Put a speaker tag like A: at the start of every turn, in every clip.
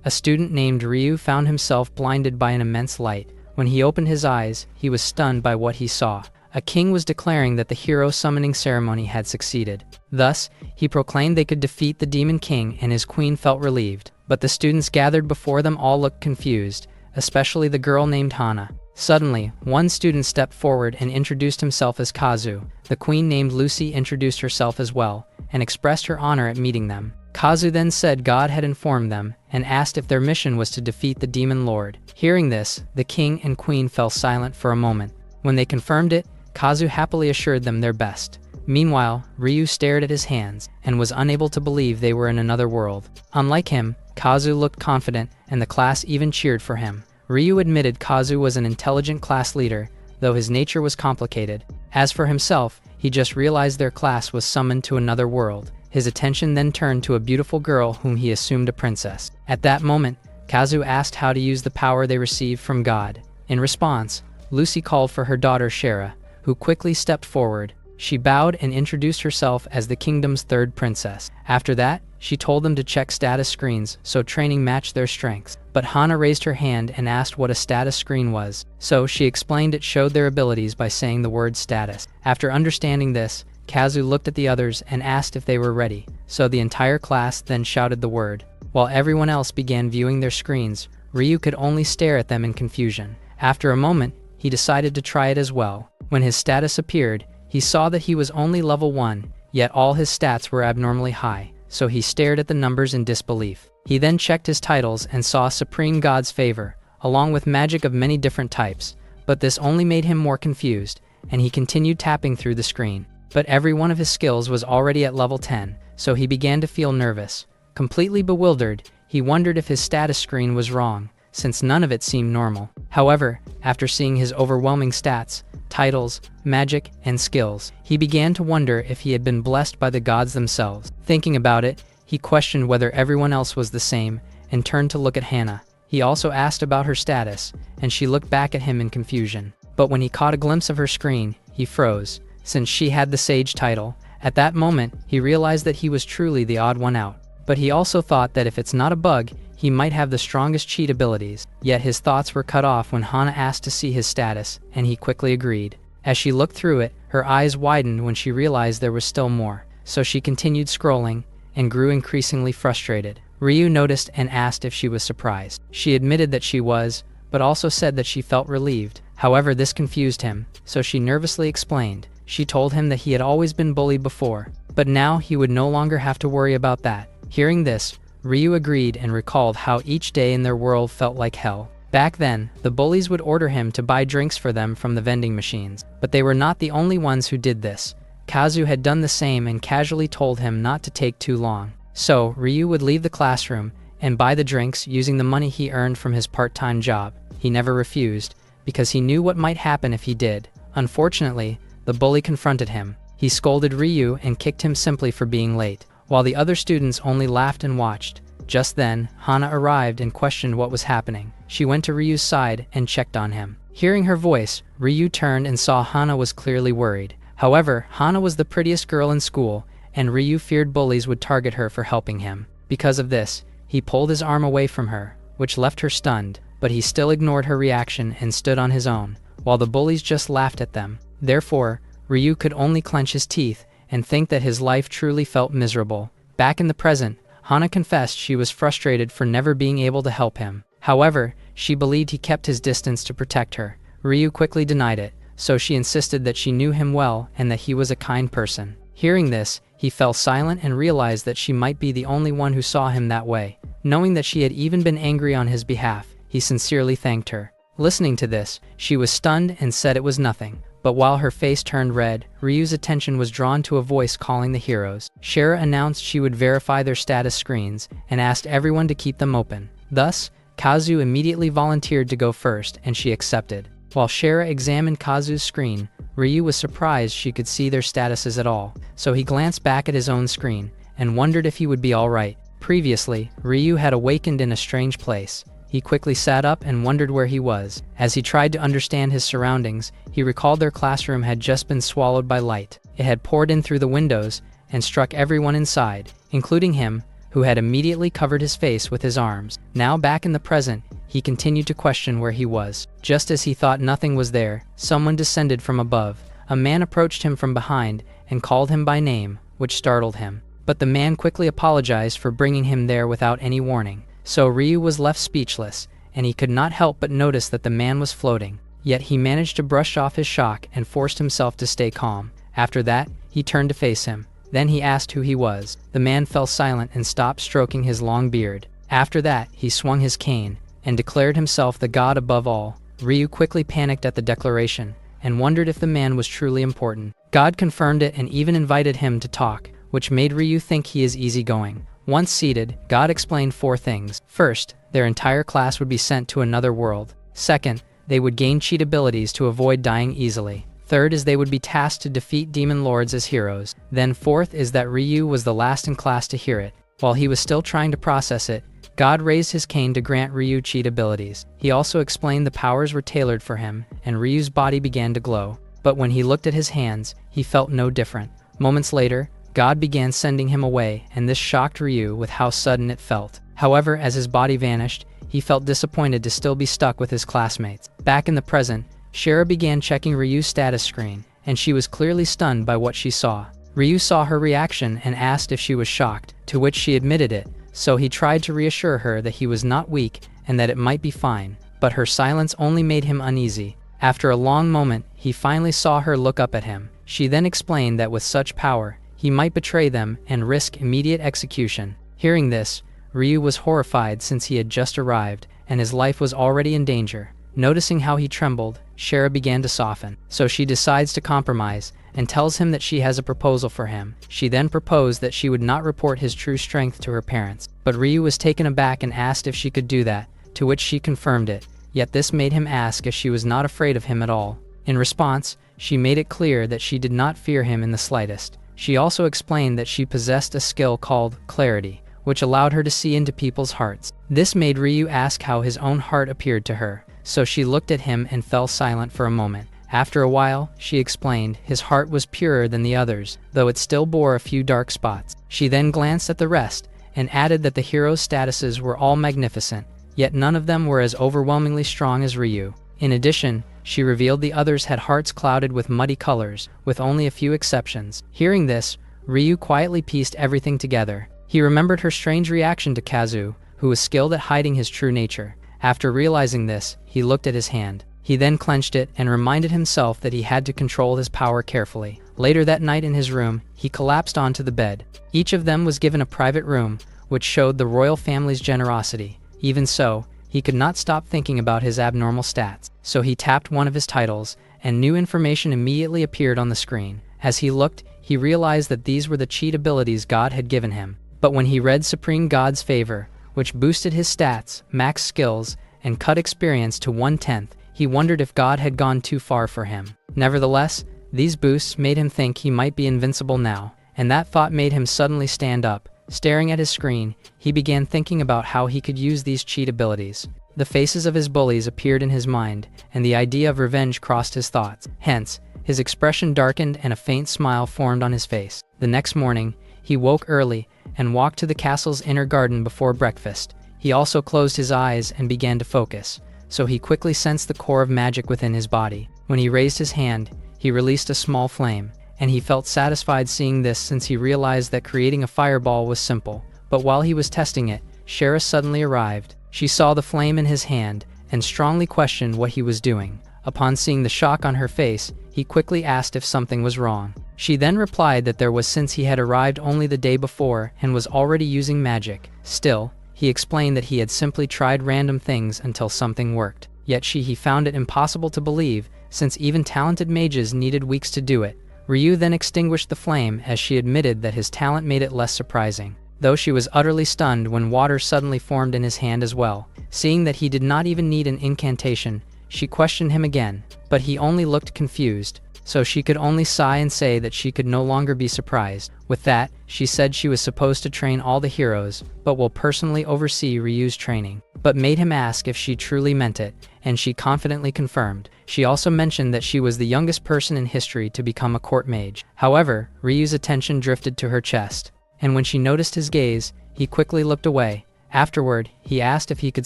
A: A student named Ryu found himself blinded by an immense light. When he opened his eyes, he was stunned by what he saw. A king was declaring that the hero summoning ceremony had succeeded. Thus, he proclaimed they could defeat the Demon King, and his queen felt relieved. But the students gathered before them all looked confused, especially the girl named Hana. Suddenly, one student stepped forward and introduced himself as Kazu. The queen named Lucy introduced herself as well, and expressed her honor at meeting them. Kazu then said God had informed them, and asked if their mission was to defeat the Demon Lord. Hearing this, the king and queen fell silent for a moment. When they confirmed it, Kazu happily assured them their best. Meanwhile, Ryu stared at his hands, and was unable to believe they were in another world. Unlike him, Kazu looked confident, and the class even cheered for him. Ryu admitted Kazu was an intelligent class leader, though his nature was complicated. As for himself, he just realized their class was summoned to another world. His attention then turned to a beautiful girl whom he assumed a princess. At that moment, Kazu asked how to use the power they received from God. In response, Lucy called for her daughter Shara, who quickly stepped forward. She bowed and introduced herself as the kingdom's third princess. After that, she told them to check status screens so training matched their strengths. But Hana raised her hand and asked what a status screen was. So she explained it showed their abilities by saying the word status. After understanding this, Kazu looked at the others and asked if they were ready. So the entire class then shouted the word. While everyone else began viewing their screens, Ryu could only stare at them in confusion. After a moment, he decided to try it as well. When his status appeared, he saw that he was only level 1, yet all his stats were abnormally high, so he stared at the numbers in disbelief. He then checked his titles and saw Supreme God's Favor, along with magic of many different types, but this only made him more confused, and he continued tapping through the screen. But every one of his skills was already at level 10, so he began to feel nervous. Completely bewildered, he wondered if his status screen was wrong, since none of it seemed normal. However, after seeing his overwhelming stats, titles, magic, and skills, he began to wonder if he had been blessed by the gods themselves. Thinking about it, he questioned whether everyone else was the same, and turned to look at Hana. He also asked about her status, and she looked back at him in confusion. But when he caught a glimpse of her screen, he froze, since she had the Sage title. At that moment, he realized that he was truly the odd one out. But he also thought that if it's not a bug, he might have the strongest cheat abilities. Yet his thoughts were cut off when Hana asked to see his status, and he quickly agreed. As she looked through it, her eyes widened when she realized there was still more. So she continued scrolling, and grew increasingly frustrated. Ryu noticed and asked if she was surprised. She admitted that she was, but also said that she felt relieved. However, this confused him, so she nervously explained. She told him that he had always been bullied before, but now he would no longer have to worry about that. Hearing this, Ryu agreed and recalled how each day in their world felt like hell. Back then, the bullies would order him to buy drinks for them from the vending machines, but they were not the only ones who did this. Kazu had done the same and casually told him not to take too long. So, Ryu would leave the classroom and buy the drinks using the money he earned from his part-time job. He never refused, because he knew what might happen if he did. Unfortunately, the bully confronted him. He scolded Ryu and kicked him simply for being late, while the other students only laughed and watched. Just then, Hana arrived and questioned what was happening. She went to Ryu's side and checked on him. Hearing her voice, Ryu turned and saw Hana was clearly worried. However, Hana was the prettiest girl in school, and Ryu feared bullies would target her for helping him. Because of this, he pulled his arm away from her, which left her stunned, but he still ignored her reaction and stood on his own, while the bullies just laughed at them. Therefore, Ryu could only clench his teeth and think that his life truly felt miserable. Back in the present, Hana confessed she was frustrated for never being able to help him. However, she believed he kept his distance to protect her. Ryu quickly denied it, so she insisted that she knew him well and that he was a kind person. Hearing this, he fell silent and realized that she might be the only one who saw him that way. Knowing that she had even been angry on his behalf, he sincerely thanked her. Listening to this, she was stunned and said it was nothing. But while her face turned red, Ryu's attention was drawn to a voice calling the heroes. Shara announced she would verify their status screens and asked everyone to keep them open. Thus, Kazu immediately volunteered to go first, and she accepted. While Shara examined Kazu's screen, Ryu was surprised she could see their statuses at all, so he glanced back at his own screen and wondered if he would be alright. Previously, Ryu had awakened in a strange place. He quickly sat up and wondered where he was. As he tried to understand his surroundings, he recalled their classroom had just been swallowed by light. It had poured in through the windows and struck everyone inside, including him, who had immediately covered his face with his arms. Now back in the present, he continued to question where he was. Just as he thought nothing was there, someone descended from above. A man approached him from behind and called him by name, which startled him. But the man quickly apologized for bringing him there without any warning. So Ryu was left speechless, and he could not help but notice that the man was floating. Yet he managed to brush off his shock and forced himself to stay calm. After that, he turned to face him. Then he asked who he was. The man fell silent and stopped stroking his long beard. After that, he swung his cane and declared himself the god above all. Ryu quickly panicked at the declaration and wondered if the man was truly important. God confirmed it and even invited him to talk, which made Ryu think he is easygoing. Once seated, God explained 4 things. First, their entire class would be sent to another world. Second, they would gain cheat abilities to avoid dying easily. Third is they would be tasked to defeat demon lords as heroes. Then fourth is that Ryu was the last in class to hear it. While he was still trying to process it, God raised his cane to grant Ryu cheat abilities. He also explained the powers were tailored for him, and Ryu's body began to glow. But when he looked at his hands, he felt no different. Moments later, God began sending him away, and this shocked Ryu with how sudden it felt. However, as his body vanished, he felt disappointed to still be stuck with his classmates. Back in the present, Shara began checking Ryu's status screen, and she was clearly stunned by what she saw. Ryu saw her reaction and asked if she was shocked, to which she admitted it, so he tried to reassure her that he was not weak and that it might be fine, but her silence only made him uneasy. After a long moment, he finally saw her look up at him. She then explained that with such power, he might betray them and risk immediate execution. Hearing this, Ryu was horrified since he had just arrived, and his life was already in danger. Noticing how he trembled, Shara began to soften. So she decides to compromise, and tells him that she has a proposal for him. She then proposed that she would not report his true strength to her parents. But Ryu was taken aback and asked if she could do that, to which she confirmed it. Yet this made him ask if she was not afraid of him at all. In response, she made it clear that she did not fear him in the slightest. She also explained that she possessed a skill called clarity, which allowed her to see into people's hearts. This made Ryu ask how his own heart appeared to her, so she looked at him and fell silent for a moment. After a while, she explained his heart was purer than the others, though it still bore a few dark spots. She then glanced at the rest, and added that the heroes' statuses were all magnificent, yet none of them were as overwhelmingly strong as Ryu. In addition, she revealed the others had hearts clouded with muddy colors, with only a few exceptions. Hearing this, Ryu quietly pieced everything together. He remembered her strange reaction to Kazu, who was skilled at hiding his true nature. After realizing this, he looked at his hand. He then clenched it and reminded himself that he had to control his power carefully. Later that night in his room, he collapsed onto the bed. Each of them was given a private room, which showed the royal family's generosity. Even so, he could not stop thinking about his abnormal stats. So he tapped one of his titles, and new information immediately appeared on the screen. As he looked, he realized that these were the cheat abilities God had given him. But when he read Supreme God's Favor, which boosted his stats, max skills, and cut experience to 1/10, he wondered if God had gone too far for him. Nevertheless, these boosts made him think he might be invincible now, and that thought made him suddenly stand up. Staring at his screen, he began thinking about how he could use these cheat abilities. The faces of his bullies appeared in his mind, and the idea of revenge crossed his thoughts. Hence, his expression darkened and a faint smile formed on his face. The next morning, he woke early and walked to the castle's inner garden before breakfast. He also closed his eyes and began to focus, so he quickly sensed the core of magic within his body. When he raised his hand, he released a small flame, and he felt satisfied seeing this since he realized that creating a fireball was simple. But while he was testing it, Shara suddenly arrived. She saw the flame in his hand and strongly questioned what he was doing. Upon seeing the shock on her face, he quickly asked if something was wrong. She then replied that there was since he had arrived only the day before and was already using magic. Still, he explained that he had simply tried random things until something worked. Yet he found it impossible to believe, since even talented mages needed weeks to do it. Ryu then extinguished the flame as she admitted that his talent made it less surprising. Though she was utterly stunned when water suddenly formed in his hand as well. Seeing that he did not even need an incantation, she questioned him again, but he only looked confused, so she could only sigh and say that she could no longer be surprised. With that, she said she was supposed to train all the heroes, but will personally oversee Ryu's training, but made him ask if she truly meant it, and she confidently confirmed. She also mentioned that she was the youngest person in history to become a court mage. However, Ryu's attention drifted to her chest, and when she noticed his gaze, he quickly looked away. Afterward, he asked if he could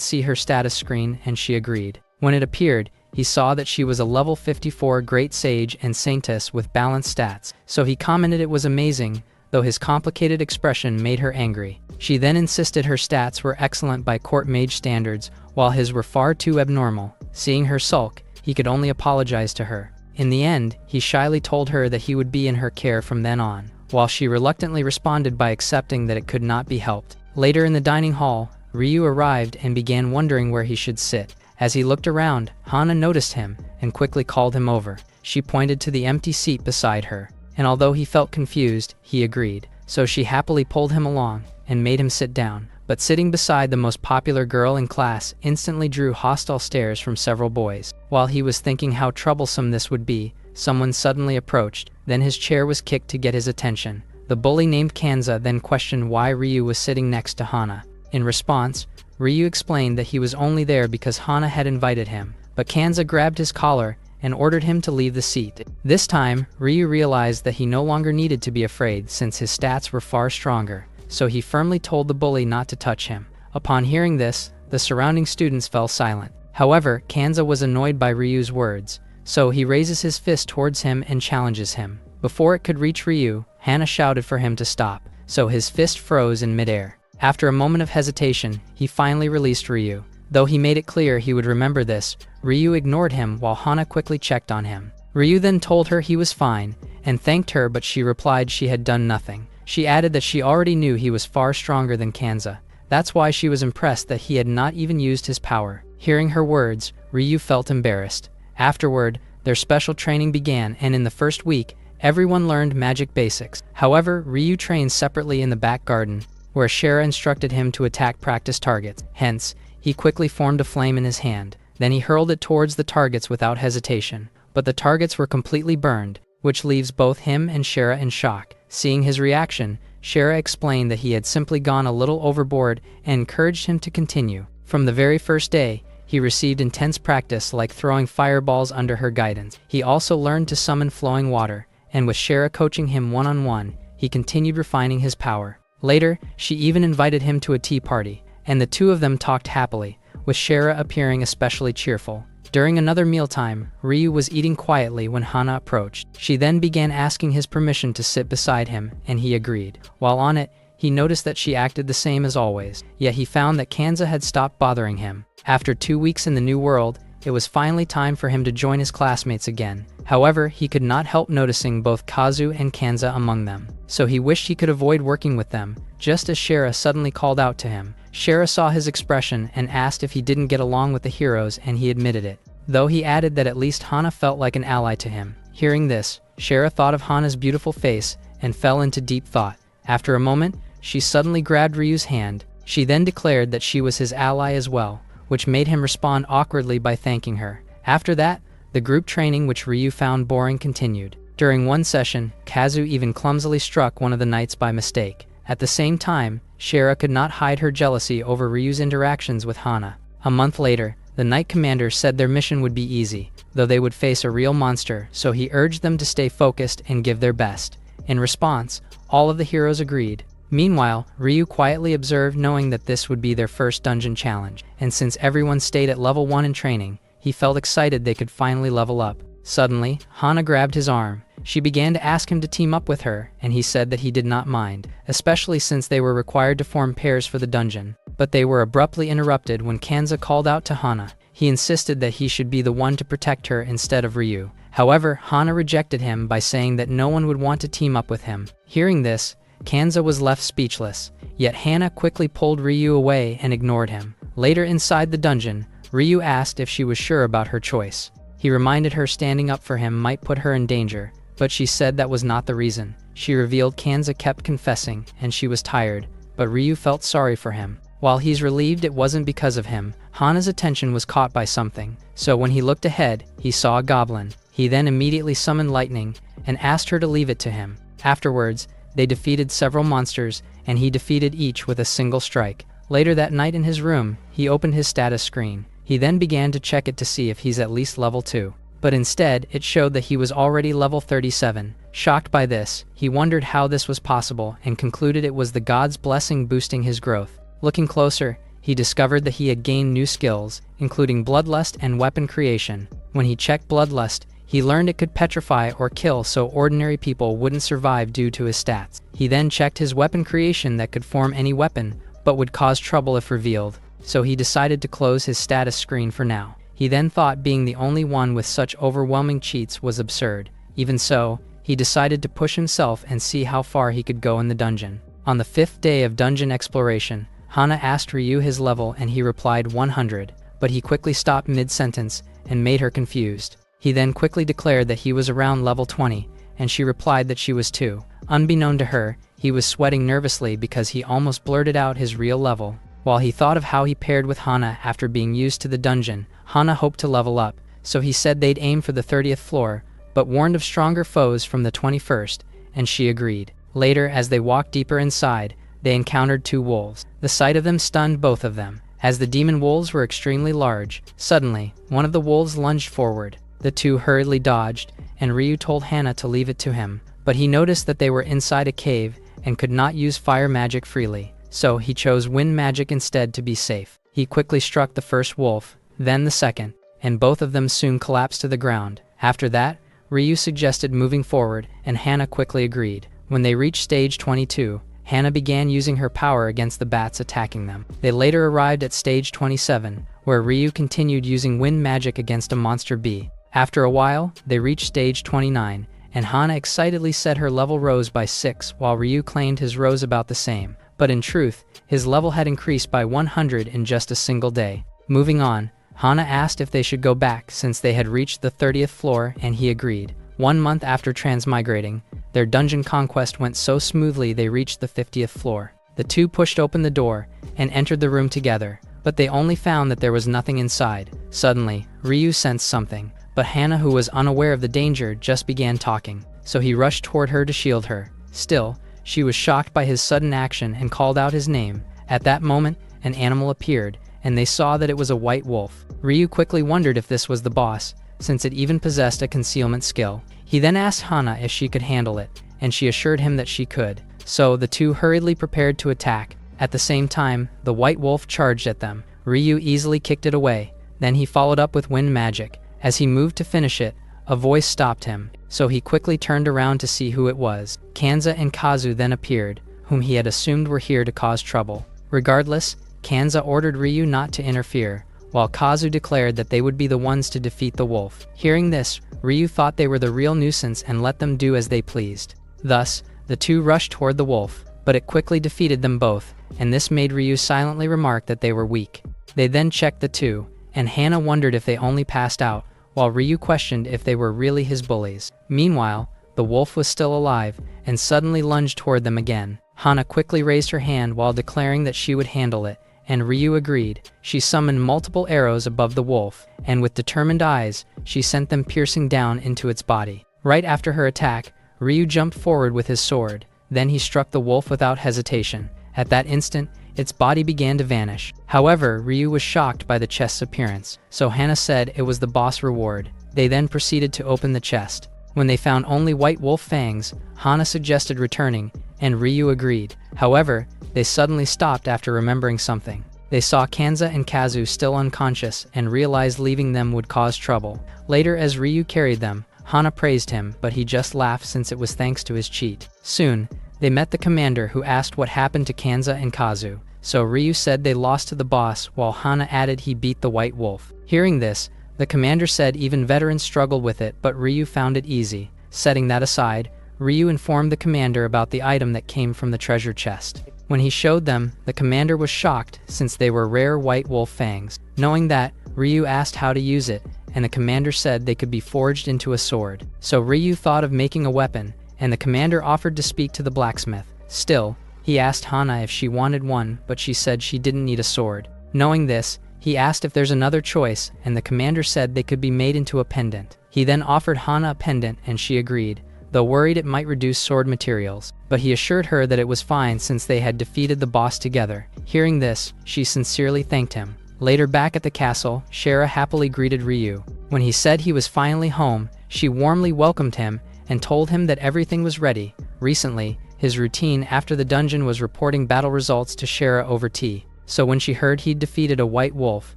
A: see her status screen, and she agreed. When it appeared, he saw that she was a level 54 Great Sage and Saintess with balanced stats, so he commented it was amazing, though his complicated expression made her angry. She then insisted her stats were excellent by court mage standards, while his were far too abnormal. Seeing her sulk, he could only apologize to her. In the end, he shyly told her that he would be in her care from then on, while she reluctantly responded by accepting that it could not be helped. Later in the dining hall, Ryu arrived and began wondering where he should sit. As he looked around, Hana noticed him and quickly called him over. She pointed to the empty seat beside her, and although he felt confused, he agreed. So she happily pulled him along and made him sit down. But sitting beside the most popular girl in class instantly drew hostile stares from several boys. While he was thinking how troublesome this would be, someone suddenly approached. Then his chair was kicked to get his attention. The bully named Kanza then questioned why Ryu was sitting next to Hana. In response, Ryu explained that he was only there because Hana had invited him, but Kanza grabbed his collar and ordered him to leave the seat. This time, Ryu realized that he no longer needed to be afraid since his stats were far stronger, so he firmly told the bully not to touch him. Upon hearing this, the surrounding students fell silent. However, Kanza was annoyed by Ryu's words, so he raises his fist towards him and challenges him. Before it could reach Ryu, Hana shouted for him to stop, so his fist froze in midair. After a moment of hesitation, he finally released Ryu. Though he made it clear he would remember this, Ryu ignored him while Hana quickly checked on him. Ryu then told her he was fine and thanked her, but she replied she had done nothing. She added that she already knew he was far stronger than Kanza. That's why she was impressed that he had not even used his power. Hearing her words, Ryu felt embarrassed. Afterward, their special training began, and in the first week, everyone learned magic basics. However, Ryu trained separately in the back garden, where Shara instructed him to attack practice targets. Hence, he quickly formed a flame in his hand. Then he hurled it towards the targets without hesitation. But the targets were completely burned, which leaves both him and Shara in shock. Seeing his reaction, Shara explained that he had simply gone a little overboard and encouraged him to continue. From the very first day, he received intense practice, like throwing fireballs under her guidance. He also learned to summon flowing water, and with Shara coaching him one-on-one, he continued refining his power. Later, she even invited him to a tea party, and the two of them talked happily, with Shara appearing especially cheerful. During another mealtime, Ryu was eating quietly when Hana approached. She then began asking his permission to sit beside him, and he agreed. While on it, he noticed that she acted the same as always, yet he found that Kanza had stopped bothering him. After 2 weeks in the new world, it was finally time for him to join his classmates again. However, he could not help noticing both Kazu and Kanza among them, so he wished he could avoid working with them. Just as Shara suddenly called out to him, Shara saw his expression and asked if he didn't get along with the heroes, and he admitted it, though he added that at least Hana felt like an ally to him. Hearing this, Shara thought of Hana's beautiful face and fell into deep thought. After a moment, she suddenly grabbed Ryu's hand. She then declared that she was his ally as well, which made him respond awkwardly by thanking her. After that, the group training which Ryu found boring continued. During one session, Kazu even clumsily struck one of the knights by mistake. At the same time, Shara could not hide her jealousy over Ryu's interactions with Hana. A month later, the knight commander said their mission would be easy, though they would face a real monster, so he urged them to stay focused and give their best. In response, all of the heroes agreed. Meanwhile, Ryu quietly observed, knowing that this would be their first dungeon challenge, and since everyone stayed at level 1 in training, he felt excited they could finally level up. Suddenly, Hana grabbed his arm. She began to ask him to team up with her, and he said that he did not mind, especially since they were required to form pairs for the dungeon. But they were abruptly interrupted when Kanza called out to Hana. He insisted that he should be the one to protect her instead of Ryu. However, Hana rejected him by saying that no one would want to team up with him. Hearing this, Kanza was left speechless, yet Hana quickly pulled Ryu away and ignored him. Later inside the dungeon, Ryu asked if she was sure about her choice. He reminded her standing up for him might put her in danger, but she said that was not the reason. She revealed Kanza kept confessing and she was tired, but Ryu felt sorry for him. While he's relieved it wasn't because of him, Hana's attention was caught by something, so when he looked ahead, he saw a goblin. He then immediately summoned lightning and asked her to leave it to him. Afterwards, they defeated several monsters, and he defeated each with a single strike. Later that night in his room, he opened his status screen. He then began to check it to see if he's at least level 2. But instead, it showed that he was already level 37. Shocked by this, he wondered how this was possible and concluded it was the god's blessing boosting his growth. Looking closer, he discovered that he had gained new skills, including bloodlust and weapon creation. When he checked bloodlust, he learned it could petrify or kill, so ordinary people wouldn't survive due to his stats. He then checked his weapon creation that could form any weapon, but would cause trouble if revealed, so he decided to close his status screen for now. He then thought being the only one with such overwhelming cheats was absurd. Even so, he decided to push himself and see how far he could go in the dungeon. On the 5th day of dungeon exploration, Hana asked Ryu his level and he replied 100, but he quickly stopped mid-sentence and made her confused. He then quickly declared that he was around level 20, and she replied that she was too. Unbeknown to her, he was sweating nervously because he almost blurted out his real level. While he thought of how he paired with Hana after being used to the dungeon, Hana hoped to level up, so he said they'd aim for the 30th floor, but warned of stronger foes from the 21st, and she agreed. Later, as they walked deeper inside, they encountered 2 wolves. The sight of them stunned both of them. As the demon wolves were extremely large, suddenly, one of the wolves lunged forward. The 2 hurriedly dodged, and Ryu told Hana to leave it to him, but he noticed that they were inside a cave and could not use fire magic freely, so he chose wind magic instead to be safe. He quickly struck the first wolf, then the second, and both of them soon collapsed to the ground. After that, Ryu suggested moving forward, and Hana quickly agreed. When they reached stage 22, Hana began using her power against the bats attacking them. They later arrived at stage 27, where Ryu continued using wind magic against a monster bee. After a while, they reached stage 29, and Hana excitedly said her level rose by 6 while Ryu claimed his rose about the same. But in truth, his level had increased by 100 in just a single day. Moving on, Hana asked if they should go back since they had reached the 30th floor, and he agreed. 1 month after transmigrating, their dungeon conquest went so smoothly they reached the 50th floor. The 2 pushed open the door and entered the room together, but they only found that there was nothing inside. Suddenly, Ryu sensed something, but Hana, who was unaware of the danger, just began talking, so he rushed toward her to shield her. Still, she was shocked by his sudden action and called out his name. At that moment, an animal appeared, and they saw that it was a white wolf. Ryu quickly wondered if this was the boss, since it even possessed a concealment skill. He then asked Hana if she could handle it, and she assured him that she could. So the 2 hurriedly prepared to attack. At the same time, the white wolf charged at them. Ryu easily kicked it away. Then he followed up with wind magic. As he moved to finish it, a voice stopped him, so he quickly turned around to see who it was. Kanza and Kazu then appeared, whom he had assumed were here to cause trouble. Regardless, Kanza ordered Ryu not to interfere, while Kazu declared that they would be the ones to defeat the wolf. Hearing this, Ryu thought they were the real nuisance and let them do as they pleased. Thus, the 2 rushed toward the wolf, but it quickly defeated them both, and this made Ryu silently remark that they were weak. They then checked the 2, and Hana wondered if they only passed out, while Ryu questioned if they were really his bullies. Meanwhile, the wolf was still alive, and suddenly lunged toward them again. Hana quickly raised her hand while declaring that she would handle it, and Ryu agreed. She summoned multiple arrows above the wolf, and with determined eyes, she sent them piercing down into its body. Right after her attack, Ryu jumped forward with his sword. Then he struck the wolf without hesitation. At that instant, its body began to vanish. However, Ryu was shocked by the chest's appearance, so Hana said it was the boss reward. They then proceeded to open the chest. When they found only white wolf fangs, Hana suggested returning, and Ryu agreed. However, they suddenly stopped after remembering something. They saw Kanza and Kazu still unconscious and realized leaving them would cause trouble. Later, as Ryu carried them, Hana praised him, but he just laughed since it was thanks to his cheat. Soon, they met the commander, who asked what happened to Kanza and Kazu. So Ryu said they lost to the boss, while Hana added he beat the white wolf. Hearing this, the commander said even veterans struggled with it, but Ryu found it easy. Setting that aside, Ryu informed the commander about the item that came from the treasure chest. When he showed them, the commander was shocked since they were rare white wolf fangs. Knowing that, Ryu asked how to use it, and the commander said they could be forged into a sword. So Ryu thought of making a weapon, and the commander offered to speak to the blacksmith. Still, he asked Hana if she wanted one, but she said she didn't need a sword. Knowing this, he asked if there's another choice, and the commander said they could be made into a pendant. He then offered Hana a pendant, and she agreed, though worried it might reduce sword materials. But he assured her that it was fine since they had defeated the boss together. Hearing this, she sincerely thanked him. Later, back at the castle, Shara happily greeted Ryu. When he said he was finally home, she warmly welcomed him and told him that everything was ready. Recently, his routine after the dungeon was reporting battle results to Shara over tea. So when she heard he'd defeated a white wolf,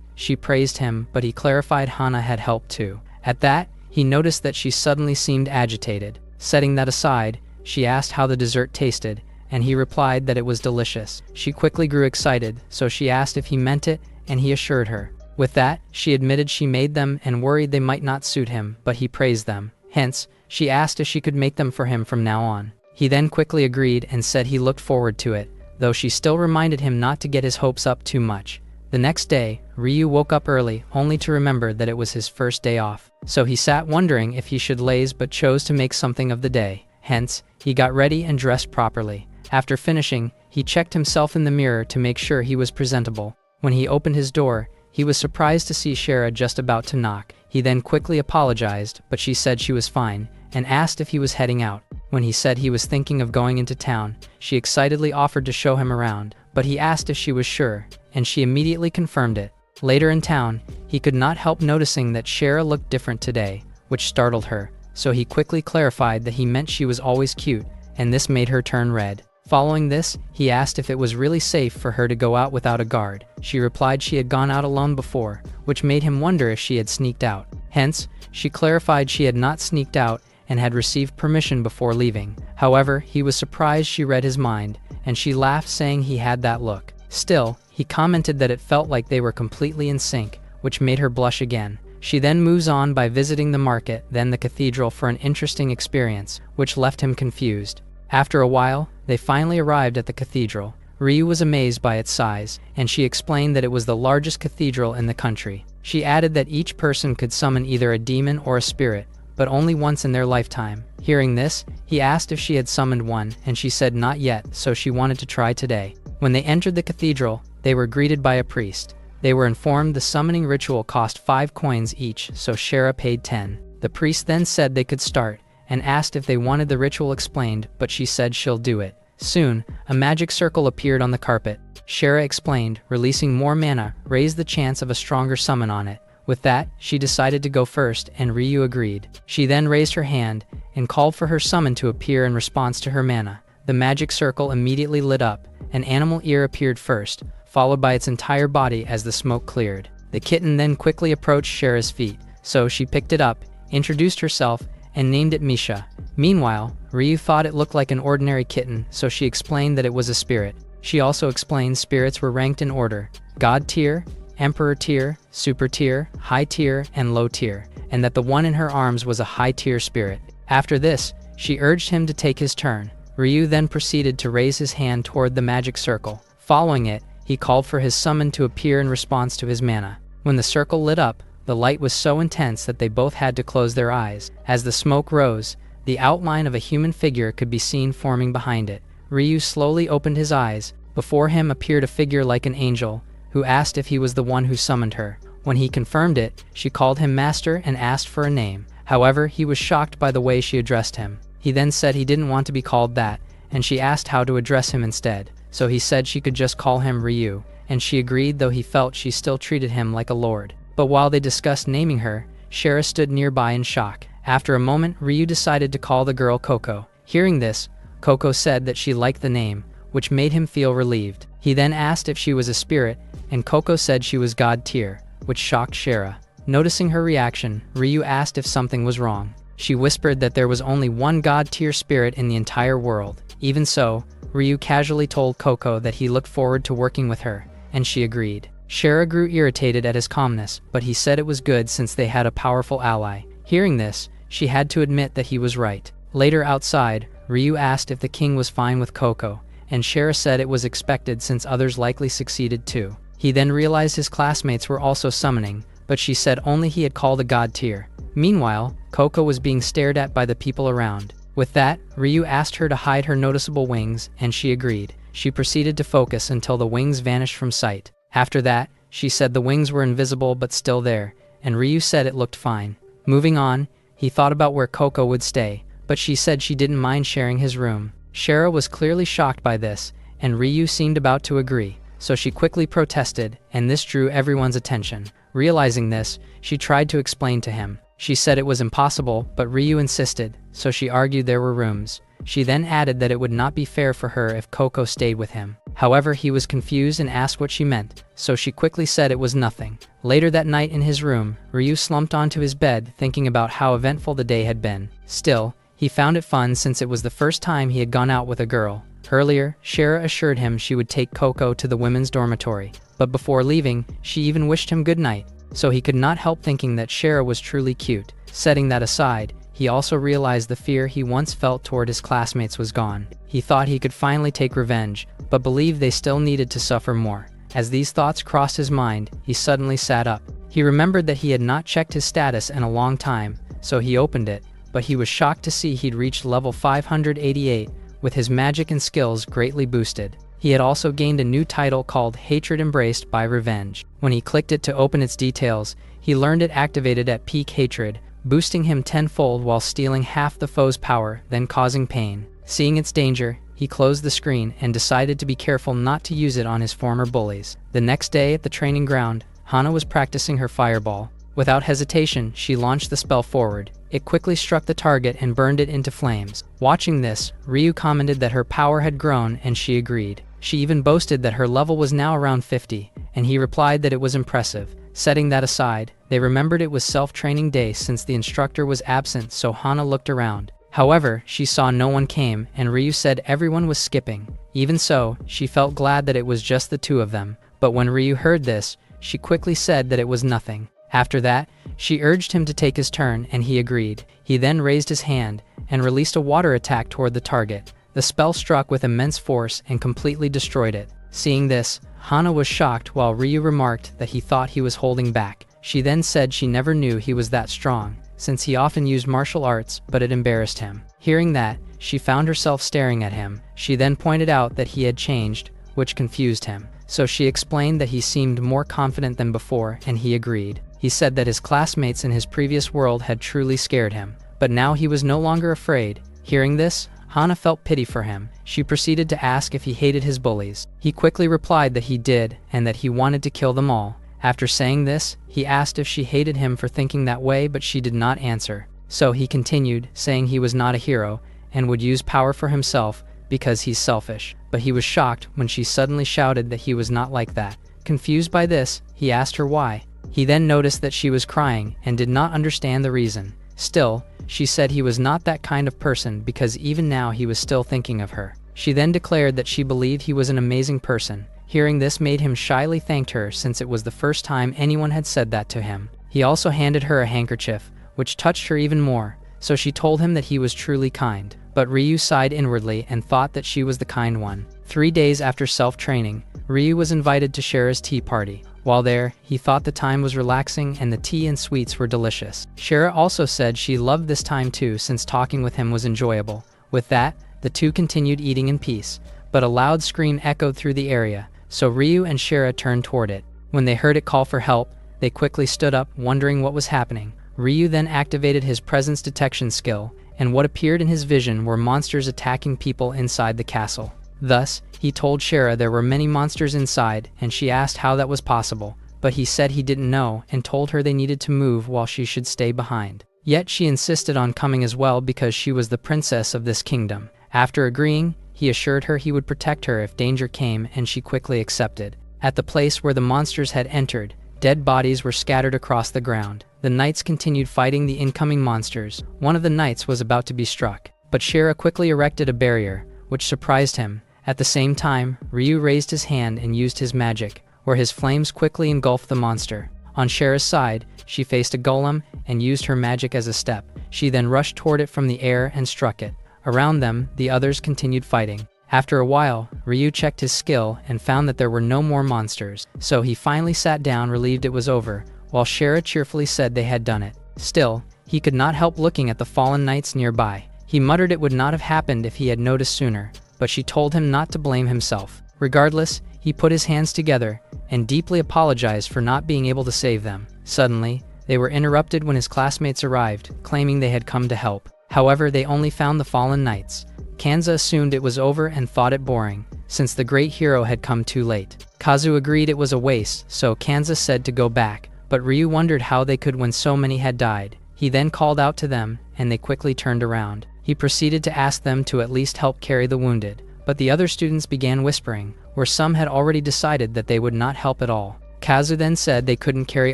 A: she praised him, but he clarified Hana had helped too. At that, he noticed that she suddenly seemed agitated. Setting that aside, she asked how the dessert tasted, and he replied that it was delicious. She quickly grew excited, so she asked if he meant it, and he assured her. With that, she admitted she made them and worried they might not suit him, but he praised them. Hence, she asked if she could make them for him from now on. He then quickly agreed and said he looked forward to it, though she still reminded him not to get his hopes up too much. The next day, Ryu woke up early, only to remember that it was his first day off. So he sat wondering if he should laze but chose to make something of the day. Hence, he got ready and dressed properly. After finishing, he checked himself in the mirror to make sure he was presentable. When he opened his door, he was surprised to see Shara just about to knock. He then quickly apologized, but she said she was fine, and asked if he was heading out. When he said he was thinking of going into town, she excitedly offered to show him around, but he asked if she was sure, and she immediately confirmed it. Later in town, he could not help noticing that Shara looked different today, which startled her, so he quickly clarified that he meant she was always cute, and this made her turn red. Following this, he asked if it was really safe for her to go out without a guard. She replied she had gone out alone before, which made him wonder if she had sneaked out. Hence, she clarified she had not sneaked out and had received permission before leaving. However, he was surprised she read his mind, and she laughed, saying he had that look. Still, he commented that it felt like they were completely in sync, which made her blush again. She then moves on by visiting the market, then the cathedral for an interesting experience, which left him confused. After a while, they finally arrived at the cathedral. Ryu was amazed by its size, and she explained that it was the largest cathedral in the country. She added that each person could summon either a demon or a spirit, but only once in their lifetime. Hearing this, he asked if she had summoned one, and she said not yet, so she wanted to try today. When they entered the cathedral, they were greeted by a priest. They were informed the summoning ritual cost 5 coins each, so Shara paid 10. The priest then said they could start, and asked if they wanted the ritual explained, but she said she'll do it. Soon, a magic circle appeared on the carpet. Shara explained, releasing more mana raised the chance of a stronger summon on it. With that, she decided to go first, and Ryu agreed. She then raised her hand and called for her summon to appear in response to her mana. The magic circle immediately lit up. An animal ear appeared first, followed by its entire body as the smoke cleared. The kitten then quickly approached Shara's feet, so she picked it up, introduced herself, and named it Misha. Meanwhile, Ryu thought it looked like an ordinary kitten, so she explained that it was a spirit. She also explained spirits were ranked in order: God tier, Emperor tier, Super tier, High tier, and Low tier, and that the one in her arms was a high tier spirit. After this, she urged him to take his turn. Ryu then proceeded to raise his hand toward the magic circle. Following it, he called for his summon to appear in response to his mana. When the circle lit up, the light was so intense that they both had to close their eyes. As the smoke rose, the outline of a human figure could be seen forming behind it. Ryu slowly opened his eyes. Before him appeared a figure like an angel, who asked if he was the one who summoned her. When he confirmed it, she called him master and asked for a name. However, he was shocked by the way she addressed him. He then said he didn't want to be called that, and she asked how to address him instead. So he said she could just call him Ryu, and she agreed, though he felt she still treated him like a lord. But while they discussed naming her, Shara stood nearby in shock. After a moment, Ryu decided to call the girl Coco. Hearing this, Coco said that she liked the name, which made him feel relieved. He then asked if she was a spirit, and Coco said she was God tier, which shocked Shara. Noticing her reaction, Ryu asked if something was wrong. She whispered that there was only one God tier spirit in the entire world. Even so, Ryu casually told Coco that he looked forward to working with her, and she agreed. Shara grew irritated at his calmness, but he said it was good since they had a powerful ally. Hearing this, she had to admit that he was right. Later outside, Ryu asked if the king was fine with Coco, and Shara said it was expected since others likely succeeded too. He then realized his classmates were also summoning, but she said only he had called a God tier. Meanwhile, Coco was being stared at by the people around. With that, Ryu asked her to hide her noticeable wings, and she agreed. She proceeded to focus until the wings vanished from sight. After that, she said the wings were invisible but still there, and Ryu said it looked fine. Moving on, he thought about where Coco would stay, but she said she didn't mind sharing his room. Shara was clearly shocked by this, and Ryu seemed about to agree, so she quickly protested, and this drew everyone's attention. Realizing this, she tried to explain to him. She said it was impossible, but Ryu insisted, so she argued there were rooms. She then added that it would not be fair for her if Coco stayed with him. However, he was confused and asked what she meant, so she quickly said it was nothing. Later that night in his room, Ryu slumped onto his bed thinking about how eventful the day had been. Still, he found it fun since it was the first time he had gone out with a girl. Earlier, Shara assured him she would take Coco to the women's dormitory, but before leaving, she even wished him good night, so he could not help thinking that Shara was truly cute. Setting that aside, he also realized the fear he once felt toward his classmates was gone. He thought he could finally take revenge, but believed they still needed to suffer more. As these thoughts crossed his mind, he suddenly sat up. He remembered that he had not checked his status in a long time, so he opened it, but he was shocked to see he'd reached level 588, with his magic and skills greatly boosted. He had also gained a new title called Hatred Embraced by Revenge. When he clicked it to open its details, he learned it activated at peak hatred, boosting him tenfold while stealing half the foe's power, then causing pain. Seeing its danger, he closed the screen and decided to be careful not to use it on his former bullies. The next day at the training ground, Hana was practicing her fireball. Without hesitation, she launched the spell forward. It quickly struck the target and burned it into flames. Watching this, Ryu commented that her power had grown and she agreed. She even boasted that her level was now around 50, and he replied that it was impressive. Setting that aside, they remembered it was self-training day since the instructor was absent, so Hana looked around. However, she saw no one came, and Ryu said everyone was skipping. Even so, she felt glad that it was just the two of them, but when Ryu heard this, she quickly said that it was nothing. After that, she urged him to take his turn, and he agreed. He then raised his hand and released a water attack toward the target. The spell struck with immense force and completely destroyed it. Seeing this, Hana was shocked while Ryu remarked that he thought he was holding back. She then said she never knew he was that strong, since he often used martial arts, but it embarrassed him. Hearing that, she found herself staring at him. She then pointed out that he had changed, which confused him. So she explained that he seemed more confident than before, and he agreed. He said that his classmates in his previous world had truly scared him, but now he was no longer afraid. Hearing this, Hana felt pity for him. She proceeded to ask if he hated his bullies. He quickly replied that he did, and that he wanted to kill them all. After saying this, he asked if she hated him for thinking that way, but she did not answer. So he continued, saying he was not a hero, and would use power for himself, because he's selfish. But he was shocked when she suddenly shouted that he was not like that. Confused by this, he asked her why. He then noticed that she was crying and did not understand the reason. Still, she said he was not that kind of person because even now he was still thinking of her. She then declared that she believed he was an amazing person. Hearing this made him shyly thanked her since it was the first time anyone had said that to him. He also handed her a handkerchief, which touched her even more, so she told him that he was truly kind. But Ryu sighed inwardly and thought that she was the kind one. 3 days after self-training, Ryu was invited to Shara's tea party. While there, he thought the time was relaxing and the tea and sweets were delicious. Shara also said she loved this time too since talking with him was enjoyable. With that, the two continued eating in peace, but a loud scream echoed through the area, so Ryu and Shara turned toward it. When they heard it call for help, they quickly stood up, wondering what was happening. Ryu then activated his presence detection skill, and what appeared in his vision were monsters attacking people inside the castle. Thus, he told Shara there were many monsters inside, and she asked how that was possible, but he said he didn't know and told her they needed to move while she should stay behind. Yet she insisted on coming as well because she was the princess of this kingdom. After agreeing, he assured her he would protect her if danger came, and she quickly accepted. At the place where the monsters had entered, dead bodies were scattered across the ground. The knights continued fighting the incoming monsters. One of the knights was about to be struck, but Shara quickly erected a barrier, which surprised him. At the same time, Ryu raised his hand and used his magic, where his flames quickly engulfed the monster. On Shara's side, she faced a golem and used her magic as a step. She then rushed toward it from the air and struck it. Around them, the others continued fighting. After a while, Ryu checked his skill and found that there were no more monsters, so he finally sat down relieved it was over, while Shara cheerfully said they had done it. Still, he could not help looking at the fallen knights nearby. He muttered it would not have happened if he had noticed sooner, but she told him not to blame himself. Regardless, he put his hands together and deeply apologized for not being able to save them. Suddenly, they were interrupted when his classmates arrived, claiming they had come to help. However, they only found the fallen knights. Kanza assumed it was over and thought it boring, since the great hero had come too late. Kazu agreed it was a waste, so Kanza said to go back, but Ryu wondered how they could when so many had died. He then called out to them, and they quickly turned around. He proceeded to ask them to at least help carry the wounded, but the other students began whispering, where some had already decided that they would not help at all. Kazu then said they couldn't carry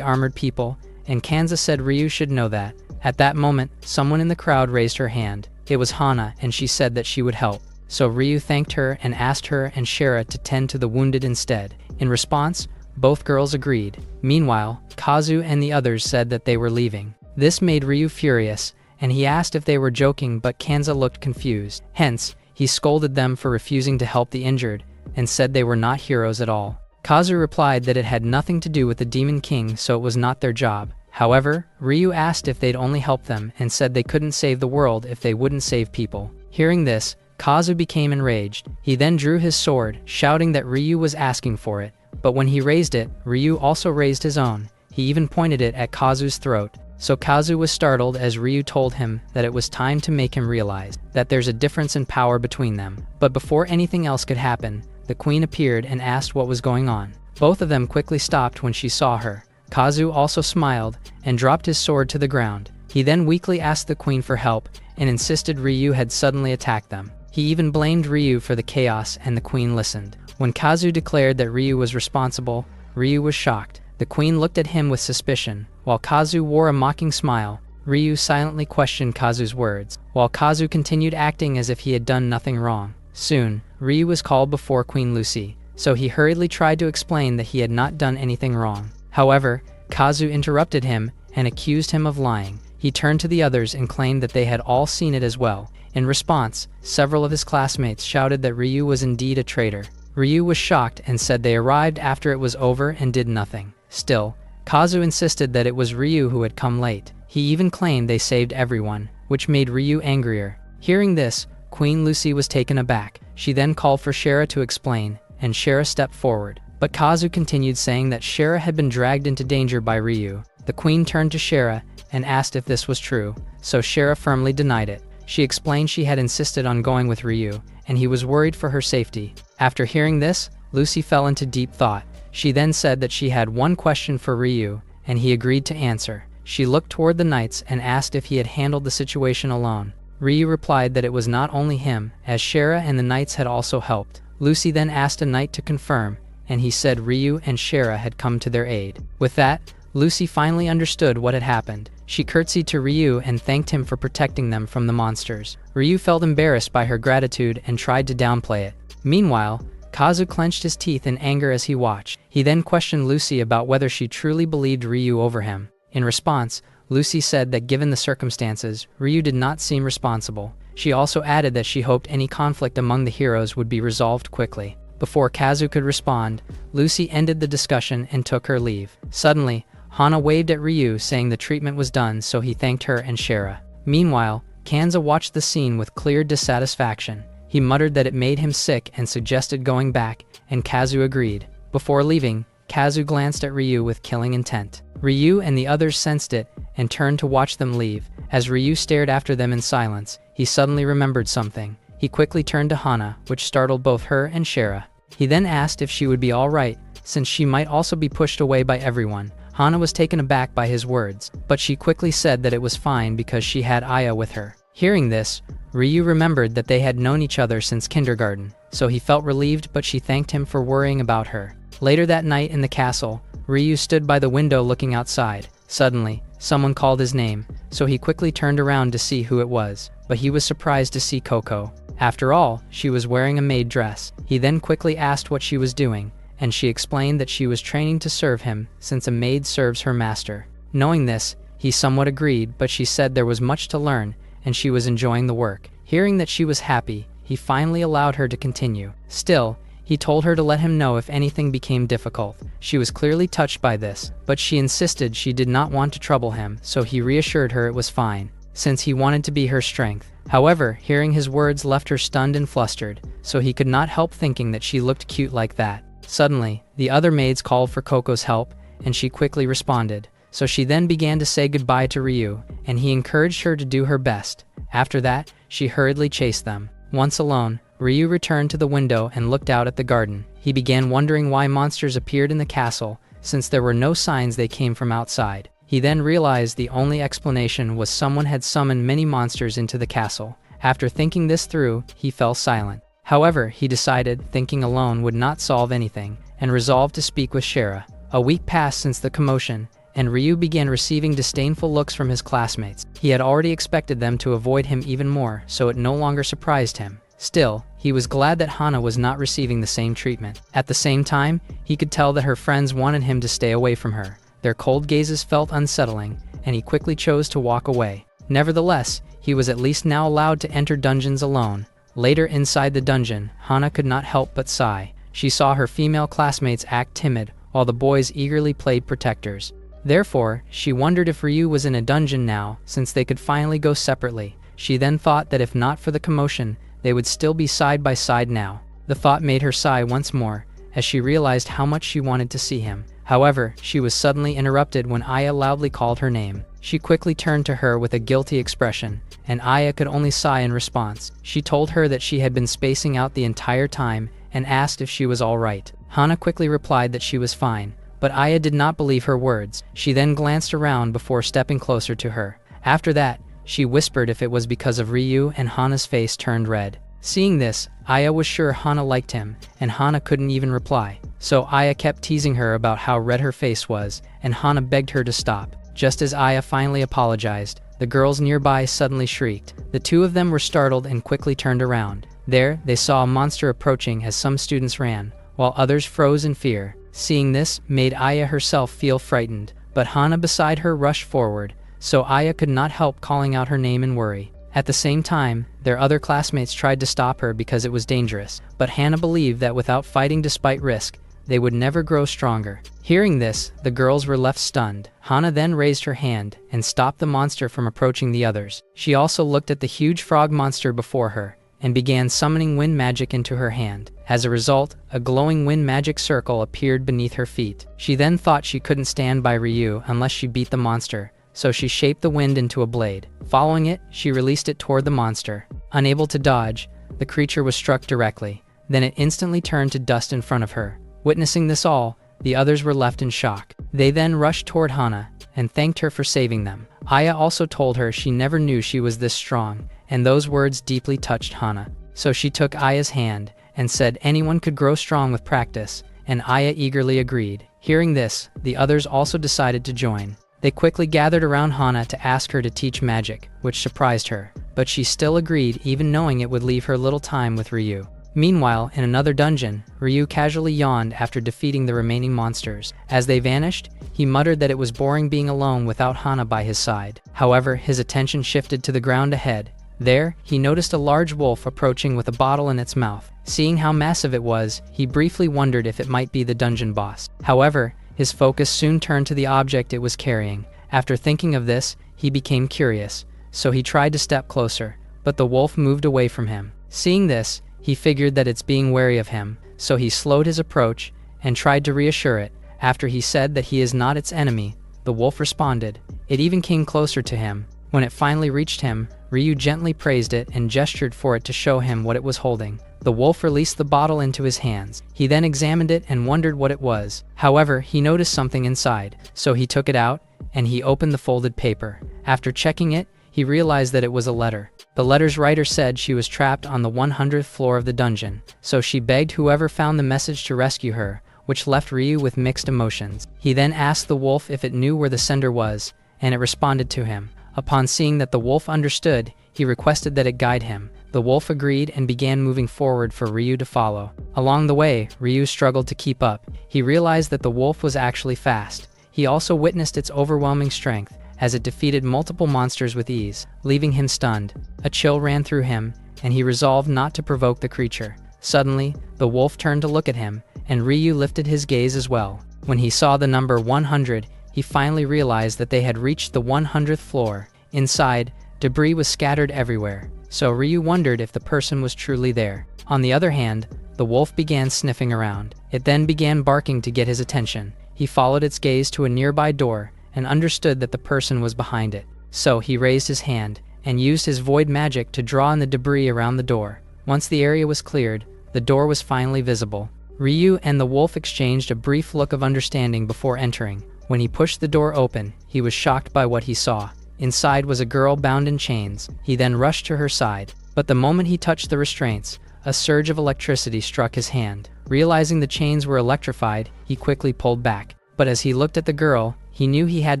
A: armored people, and Kanza said Ryu should know that. At that moment, someone in the crowd raised her hand. It was Hana, and she said that she would help. So Ryu thanked her and asked her and Shara to tend to the wounded instead. In response, both girls agreed. Meanwhile, Kazu and the others said that they were leaving. This made Ryu furious, and he asked if they were joking, but Kanza looked confused. Hence, he scolded them for refusing to help the injured, and said they were not heroes at all. Kazu replied that it had nothing to do with the Demon King, so it was not their job. However, Ryu asked if they'd only help them and said they couldn't save the world if they wouldn't save people. Hearing this, Kazu became enraged. He then drew his sword, shouting that Ryu was asking for it. But when he raised it, Ryu also raised his own. He even pointed it at Kazu's throat. So Kazu was startled as Ryu told him that it was time to make him realize that there's a difference in power between them. But before anything else could happen, the queen appeared and asked what was going on. Both of them quickly stopped when she saw her. Kazu also smiled and dropped his sword to the ground. He then weakly asked the queen for help and insisted Ryu had suddenly attacked them. He even blamed Ryu for the chaos, and the queen listened. When Kazu declared that Ryu was responsible, Ryu was shocked. The queen looked at him with suspicion. While Kazu wore a mocking smile, Ryu silently questioned Kazu's words, while Kazu continued acting as if he had done nothing wrong. Soon, Ryu was called before Queen Lucy, so he hurriedly tried to explain that he had not done anything wrong. However, Kazu interrupted him and accused him of lying. He turned to the others and claimed that they had all seen it as well. In response, several of his classmates shouted that Ryu was indeed a traitor. Ryu was shocked and said they arrived after it was over and did nothing. Still, Kazu insisted that it was Ryu who had come late. He even claimed they saved everyone, which made Ryu angrier. Hearing this, Queen Lucy was taken aback. She then called for Shara to explain, and Shara stepped forward. But Kazu continued saying that Shara had been dragged into danger by Ryu. The queen turned to Shara and asked if this was true, so Shara firmly denied it. She explained she had insisted on going with Ryu, and he was worried for her safety. After hearing this, Lucy fell into deep thought. She then said that she had one question for Ryu, and he agreed to answer. She looked toward the knights and asked if he had handled the situation alone. Ryu replied that it was not only him, as Shara and the knights had also helped. Lucy then asked a knight to confirm, and he said Ryu and Shara had come to their aid. With that, Lucy finally understood what had happened. She curtsied to Ryu and thanked him for protecting them from the monsters. Ryu felt embarrassed by her gratitude and tried to downplay it. Meanwhile, Kazu clenched his teeth in anger as he watched. He then questioned Lucy about whether she truly believed Ryu over him. In response, Lucy said that given the circumstances, Ryu did not seem responsible. She also added that she hoped any conflict among the heroes would be resolved quickly. Before Kazu could respond, Lucy ended the discussion and took her leave. Suddenly, Hana waved at Ryu saying the treatment was done, so he thanked her and Shara. Meanwhile, Kanza watched the scene with clear dissatisfaction. He muttered that it made him sick and suggested going back, and Kazu agreed. Before leaving, Kazu glanced at Ryu with killing intent. Ryu and the others sensed it and turned to watch them leave. As Ryu stared after them in silence, he suddenly remembered something. He quickly turned to Hana, which startled both her and Shara. He then asked if she would be alright, since she might also be pushed away by everyone. Hana was taken aback by his words, but she quickly said that it was fine because she had Aya with her. Hearing this, Ryu remembered that they had known each other since kindergarten, so he felt relieved, but she thanked him for worrying about her. Later that night in the castle, Ryu stood by the window looking outside. Suddenly, someone called his name, so he quickly turned around to see who it was, but he was surprised to see Coco. After all, she was wearing a maid dress. He then quickly asked what she was doing, and she explained that she was training to serve him, since a maid serves her master. Knowing this, he somewhat agreed, but she said there was much to learn, and she was enjoying the work. Hearing that she was happy, he finally allowed her to continue. Still, he told her to let him know if anything became difficult. She was clearly touched by this, but she insisted she did not want to trouble him, so he reassured her it was fine, since he wanted to be her strength. However, hearing his words left her stunned and flustered, so he could not help thinking that she looked cute like that. Suddenly, the other maids called for Coco's help, and she quickly responded. So she then began to say goodbye to Ryu, and he encouraged her to do her best. After that, she hurriedly chased them. Once alone, Ryu returned to the window and looked out at the garden. He began wondering why monsters appeared in the castle, since there were no signs they came from outside. He then realized the only explanation was someone had summoned many monsters into the castle. After thinking this through, he fell silent. However, he decided thinking alone would not solve anything, and resolved to speak with Shara. A week passed since the commotion, and Ryu began receiving disdainful looks from his classmates. He had already expected them to avoid him even more, so it no longer surprised him. Still, he was glad that Hana was not receiving the same treatment. At the same time, he could tell that her friends wanted him to stay away from her. Their cold gazes felt unsettling, and he quickly chose to walk away. Nevertheless, he was at least now allowed to enter dungeons alone. Later inside the dungeon, Hana could not help but sigh. She saw her female classmates act timid, while the boys eagerly played protectors. Therefore, she wondered if Ryu was in a dungeon now, since they could finally go separately. She then thought that if not for the commotion, they would still be side by side now. The thought made her sigh once more, as she realized how much she wanted to see him. However, she was suddenly interrupted when Aya loudly called her name. She quickly turned to her with a guilty expression, and Aya could only sigh in response. She told her that she had been spacing out the entire time, and asked if she was all right. Hana quickly replied that she was fine, but Aya did not believe her words. She then glanced around before stepping closer to her. After that, she whispered if it was because of Ryu, and Hana's face turned red. Seeing this, Aya was sure Hana liked him, and Hana couldn't even reply. So Aya kept teasing her about how red her face was, and Hana begged her to stop. Just as Aya finally apologized, the girls nearby suddenly shrieked. The two of them were startled and quickly turned around. There, they saw a monster approaching as some students ran, while others froze in fear. Seeing this made Aya herself feel frightened, but Hana beside her rushed forward, so Aya could not help calling out her name in worry. At the same time, their other classmates tried to stop her because it was dangerous, but Hana believed that without fighting despite risk, they would never grow stronger. Hearing this, the girls were left stunned. Hana then raised her hand and stopped the monster from approaching the others. She also looked at the huge frog monster before her and began summoning wind magic into her hand. As a result, a glowing wind magic circle appeared beneath her feet. She then thought she couldn't stand by Ryu unless she beat the monster, so she shaped the wind into a blade. Following it, she released it toward the monster. Unable to dodge, the creature was struck directly. Then it instantly turned to dust in front of her. Witnessing this all, the others were left in shock. They then rushed toward Hana and thanked her for saving them. Aya also told her she never knew she was this strong, and those words deeply touched Hana. So she took Aya's hand and said anyone could grow strong with practice, and Aya eagerly agreed. Hearing this, the others also decided to join. They quickly gathered around Hana to ask her to teach magic, which surprised her, but she still agreed even knowing it would leave her little time with Ryu. Meanwhile, in another dungeon, Ryu casually yawned after defeating the remaining monsters. As they vanished, he muttered that it was boring being alone without Hana by his side. However, his attention shifted to the ground ahead. There, he noticed a large wolf approaching with a bottle in its mouth. Seeing how massive it was, he briefly wondered if it might be the dungeon boss. However, his focus soon turned to the object it was carrying. After thinking of this, he became curious, so he tried to step closer, but the wolf moved away from him. Seeing this, he figured that it's being wary of him, so he slowed his approach and tried to reassure it. After he said that he is not its enemy, the wolf responded. It even came closer to him. When it finally reached him, Ryu gently praised it and gestured for it to show him what it was holding. The wolf released the bottle into his hands. He then examined it and wondered what it was. However, he noticed something inside, so he took it out and he opened the folded paper. After checking it, he realized that it was a letter. The letter's writer said she was trapped on the 100th floor of the dungeon, so she begged whoever found the message to rescue her, which left Ryu with mixed emotions. He then asked the wolf if it knew where the sender was, and it responded to him. Upon seeing that the wolf understood, he requested that it guide him. The wolf agreed and began moving forward for Ryu to follow. Along the way, Ryu struggled to keep up. He realized that the wolf was actually fast. He also witnessed its overwhelming strength, as it defeated multiple monsters with ease, leaving him stunned. A chill ran through him, and he resolved not to provoke the creature. Suddenly, the wolf turned to look at him, and Ryu lifted his gaze as well. When he saw the number 100, he finally realized that they had reached the 100th floor. Inside, debris was scattered everywhere, so Ryu wondered if the person was truly there. On the other hand, the wolf began sniffing around. It then began barking to get his attention. He followed its gaze to a nearby door and understood that the person was behind it. So he raised his hand and used his void magic to draw in the debris around the door. Once the area was cleared, the door was finally visible. Ryu and the wolf exchanged a brief look of understanding before entering. When he pushed the door open, he was shocked by what he saw. Inside was a girl bound in chains. He then rushed to her side. But the moment he touched the restraints, a surge of electricity struck his hand. Realizing the chains were electrified, he quickly pulled back. But as he looked at the girl, he knew he had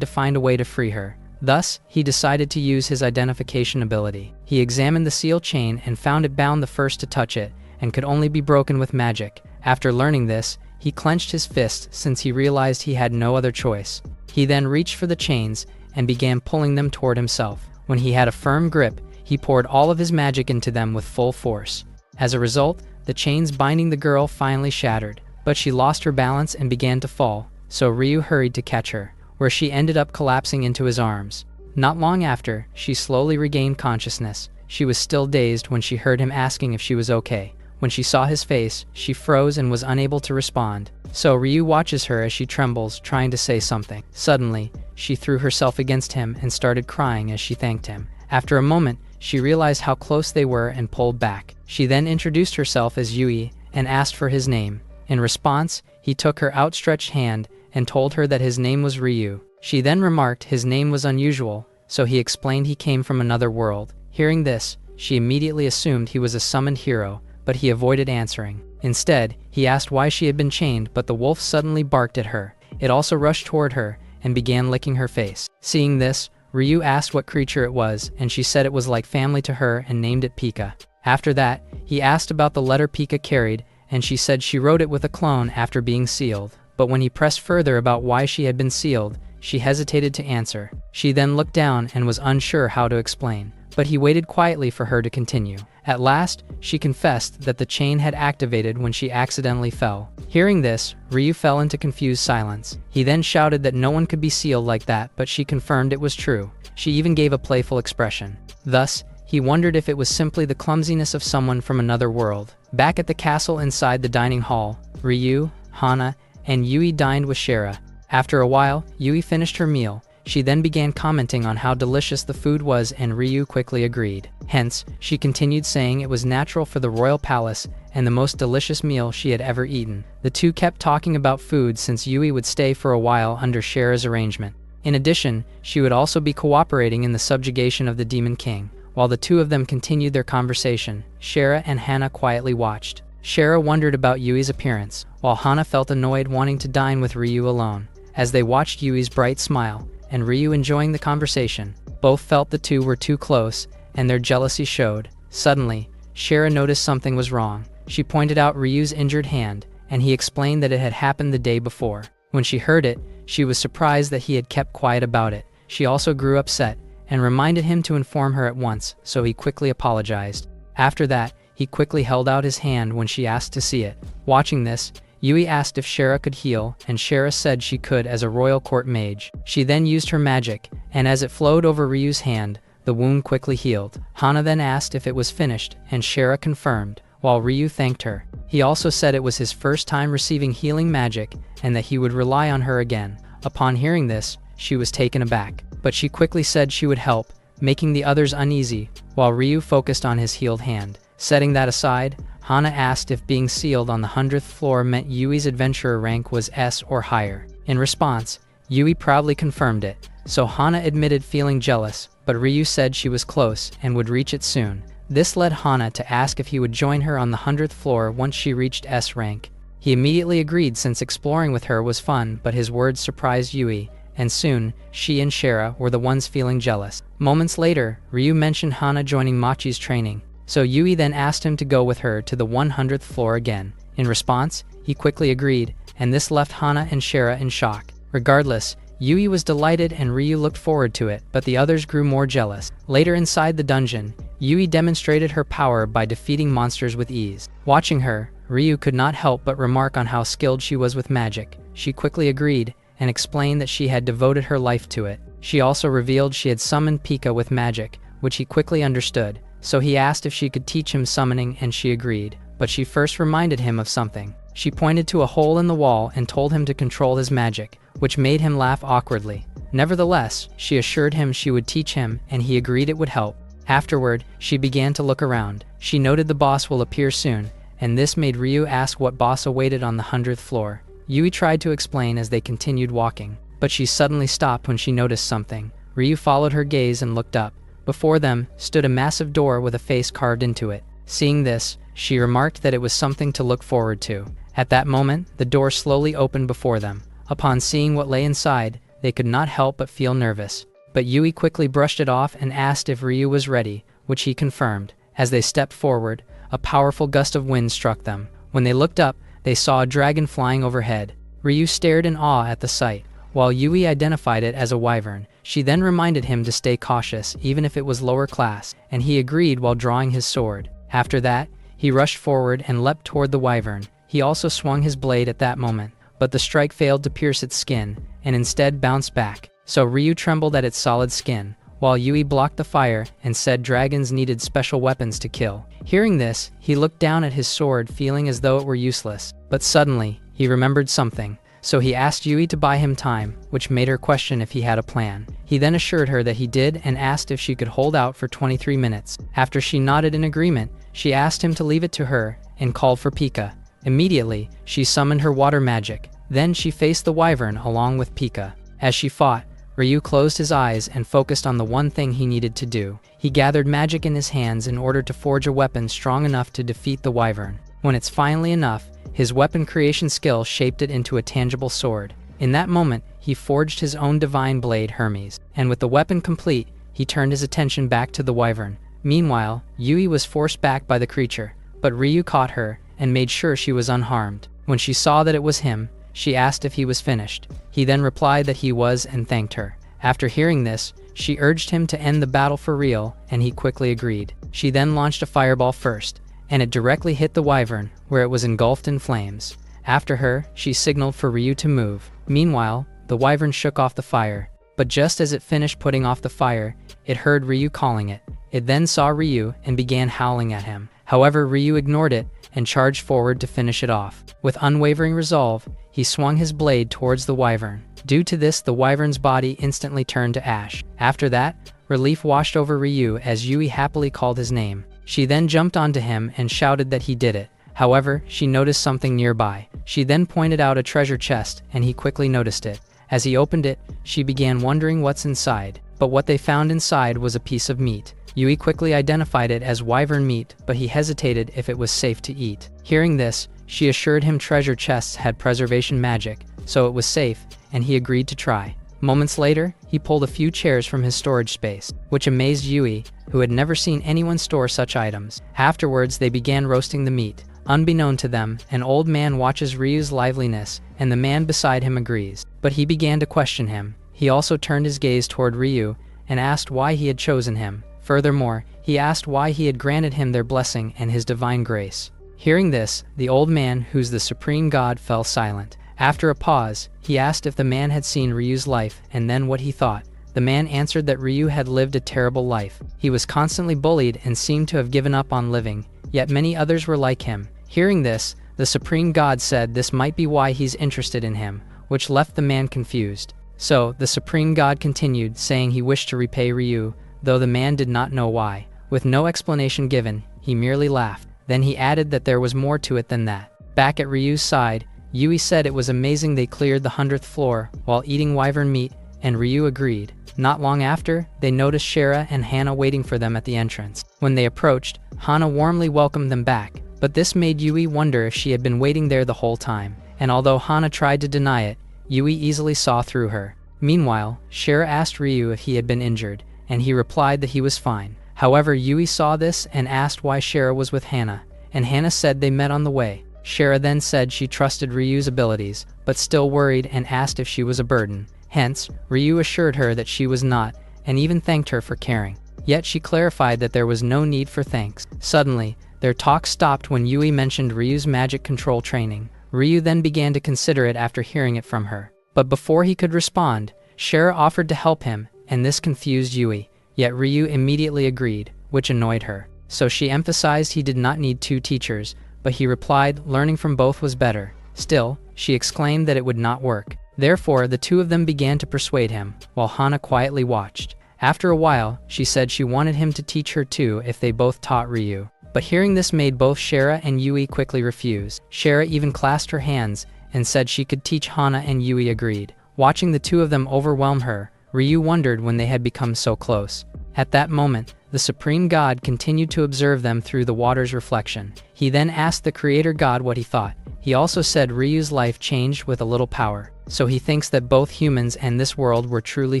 A: to find a way to free her. Thus, he decided to use his identification ability. He examined the seal chain and found it bound the first to touch it, and could only be broken with magic. After learning this, he clenched his fist since he realized he had no other choice. He then reached for the chains and began pulling them toward himself. When he had a firm grip, he poured all of his magic into them with full force. As a result, the chains binding the girl finally shattered, but she lost her balance and began to fall, so Ryu hurried to catch her, where she ended up collapsing into his arms. Not long after, she slowly regained consciousness. She was still dazed when she heard him asking if she was okay. When she saw his face, she froze and was unable to respond. So Ryu watches her as she trembles, trying to say something. Suddenly, she threw herself against him and started crying as she thanked him. After a moment, she realized how close they were and pulled back. She then introduced herself as Yui and asked for his name. In response, he took her outstretched hand and told her that his name was Ryu. She then remarked his name was unusual, so he explained he came from another world. Hearing this, she immediately assumed he was a summoned hero, but he avoided answering. Instead, he asked why she had been chained, but the wolf suddenly barked at her. It also rushed toward her and began licking her face. Seeing this, Ryu asked what creature it was, and she said it was like family to her and named it Pika. After that, he asked about the letter Pika carried, and she said she wrote it with a clone after being sealed. But when he pressed further about why she had been sealed, she hesitated to answer. She then looked down and was unsure how to explain, but he waited quietly for her to continue. At last, she confessed that the chain had activated when she accidentally fell. Hearing this, Ryu fell into confused silence. He then shouted that no one could be sealed like that, but she confirmed it was true. She even gave a playful expression. Thus, he wondered if it was simply the clumsiness of someone from another world. Back at the castle inside the dining hall, Ryu, Hana, and Yui dined with Shera. After a while, Yui finished her meal. She then began commenting on how delicious the food was, and Ryu quickly agreed. Hence, she continued saying it was natural for the royal palace and the most delicious meal she had ever eaten. The two kept talking about food since Yui would stay for a while under Shera's arrangement. In addition, she would also be cooperating in the subjugation of the Demon King. While the two of them continued their conversation, Shera and Hana quietly watched. Shera wondered about Yui's appearance, while Hana felt annoyed wanting to dine with Ryu alone. As they watched Yui's bright smile and Ryu enjoying the conversation, both felt the two were too close, and their jealousy showed. Suddenly, Shera noticed something was wrong. She pointed out Ryu's injured hand, and he explained that it had happened the day before. When she heard it, she was surprised that he had kept quiet about it. She also grew upset, and reminded him to inform her at once, so he quickly apologized. After that, he quickly held out his hand when she asked to see it. Watching this, Yui asked if Shera could heal, and Shera said she could as a royal court mage. She then used her magic, and as it flowed over Ryu's hand, the wound quickly healed. Hana then asked if it was finished, and Shera confirmed, while Ryu thanked her. He also said it was his first time receiving healing magic, and that he would rely on her again. Upon hearing this, she was taken aback, but she quickly said she would help, making the others uneasy, while Ryu focused on his healed hand. Setting that aside, Hana asked if being sealed on the 100th floor meant Yui's adventurer rank was S or higher. In response, Yui proudly confirmed it, so Hana admitted feeling jealous, but Ryu said she was close and would reach it soon. This led Hana to ask if he would join her on the 100th floor once she reached S rank. He immediately agreed since exploring with her was fun, but his words surprised Yui, and soon, she and Shera were the ones feeling jealous. Moments later, Ryu mentioned Hana joining Machi's training, so Yui then asked him to go with her to the 100th floor again. In response, he quickly agreed, and this left Hana and Shera in shock. Regardless, Yui was delighted and Ryu looked forward to it, but the others grew more jealous. Later inside the dungeon, Yui demonstrated her power by defeating monsters with ease. Watching her, Ryu could not help but remark on how skilled she was with magic. She quickly agreed, and explained that she had devoted her life to it. She also revealed she had summoned Pika with magic, which he quickly understood. So he asked if she could teach him summoning, and she agreed, but she first reminded him of something. She pointed to a hole in the wall and told him to control his magic, which made him laugh awkwardly. Nevertheless, she assured him she would teach him, and he agreed it would help. Afterward, she began to look around. She noted the boss will appear soon, and this made Ryu ask what boss awaited on the 100th floor. Yui tried to explain as they continued walking, but she suddenly stopped when she noticed something. Ryu followed her gaze and looked up. Before them stood a massive door with a face carved into it. Seeing this, she remarked that it was something to look forward to. At that moment, the door slowly opened before them. Upon seeing what lay inside, they could not help but feel nervous. But Yui quickly brushed it off and asked if Ryu was ready, which he confirmed. As they stepped forward, a powerful gust of wind struck them. When they looked up, they saw a dragon flying overhead. Ryu stared in awe at the sight, while Yui identified it as a wyvern. She then reminded him to stay cautious, even if it was lower class, and he agreed while drawing his sword. After that, he rushed forward and leapt toward the wyvern. He also swung his blade at that moment, but the strike failed to pierce its skin, and instead bounced back. So Ryu trembled at its solid skin, while Yui blocked the fire and said dragons needed special weapons to kill. Hearing this, he looked down at his sword, feeling as though it were useless. But suddenly, he remembered something. So he asked Yui to buy him time, which made her question if he had a plan. He then assured her that he did and asked if she could hold out for 23 minutes. After she nodded in agreement, she asked him to leave it to her and called for Pika. Immediately, she summoned her water magic. Then she faced the wyvern along with Pika. As she fought, Ryu closed his eyes and focused on the one thing he needed to do. He gathered magic in his hands in order to forge a weapon strong enough to defeat the wyvern. When it's finally enough, his weapon creation skill shaped it into a tangible sword. In that moment, he forged his own divine blade, Hermes. And with the weapon complete, he turned his attention back to the wyvern. Meanwhile, Yui was forced back by the creature, but Ryu caught her and made sure she was unharmed. When she saw that it was him, she asked if he was finished. He then replied that he was and thanked her. After hearing this, she urged him to end the battle for real, and he quickly agreed. She then launched a fireball first, and it directly hit the wyvern, where it was engulfed in flames. After her, she signaled for Ryu to move. Meanwhile, the wyvern shook off the fire, but just as it finished putting off the fire, it heard Ryu calling it. It then saw Ryu and began howling at him. However, Ryu ignored it and charged forward to finish it off. With unwavering resolve, he swung his blade towards the wyvern. Due to this, the wyvern's body instantly turned to ash. After that, relief washed over Ryu as Yui happily called his name. She then jumped onto him and shouted that he did it. However, she noticed something nearby. She then pointed out a treasure chest, and he quickly noticed it. As he opened it, she began wondering what's inside. But what they found inside was a piece of meat. Yui quickly identified it as wyvern meat, but he hesitated if it was safe to eat. Hearing this, she assured him treasure chests had preservation magic, so it was safe, and he agreed to try. Moments later, he pulled a few chairs from his storage space, which amazed Yui, who had never seen anyone store such items. Afterwards, they began roasting the meat. Unbeknown to them, an old man watches Ryu's liveliness, and the man beside him agrees. But he began to question him. He also turned his gaze toward Ryu and asked why he had chosen him. Furthermore, he asked why he had granted him their blessing and his divine grace. Hearing this, the old man, who's the supreme god, fell silent. After a pause, he asked if the man had seen Ryu's life and then what he thought. The man answered that Ryu had lived a terrible life. He was constantly bullied and seemed to have given up on living, yet many others were like him. Hearing this, the supreme god said this might be why he's interested in him, which left the man confused. So, the supreme god continued, saying he wished to repay Ryu, though the man did not know why. With no explanation given, he merely laughed. Then he added that there was more to it than that. Back at Ryu's side, Yui said it was amazing they cleared the 100th floor while eating wyvern meat, and Ryu agreed. Not long after, they noticed Shara and Hana waiting for them at the entrance. When they approached, Hana warmly welcomed them back, but this made Yui wonder if she had been waiting there the whole time. And although Hana tried to deny it, Yui easily saw through her. Meanwhile, Shara asked Ryu if he had been injured, and he replied that he was fine. However, Yui saw this and asked why Shara was with Hana, and Hana said they met on the way. Shara then said she trusted Ryu's abilities, but still worried and asked if she was a burden. Hence, Ryu assured her that she was not, and even thanked her for caring. Yet she clarified that there was no need for thanks. Suddenly, their talk stopped when Yui mentioned Ryu's magic control training. Ryu then began to consider it after hearing it from her. But before he could respond, Shara offered to help him, and this confused Yui. Yet Ryu immediately agreed, which annoyed her. So she emphasized he did not need two teachers, but he replied learning from both was better. Still, she exclaimed that it would not work. Therefore, the two of them began to persuade him, while Hana quietly watched. After a while, she said she wanted him to teach her too if they both taught Ryu. But hearing this made both Shara and Yui quickly refuse. Shara even clasped her hands and said she could teach Hana, and Yui agreed. Watching the two of them overwhelm her, Ryu wondered when they had become so close. At that moment, the Supreme God continued to observe them through the water's reflection. He then asked the Creator God what he thought. He also said Ryu's life changed with a little power, so he thinks that both humans and this world were truly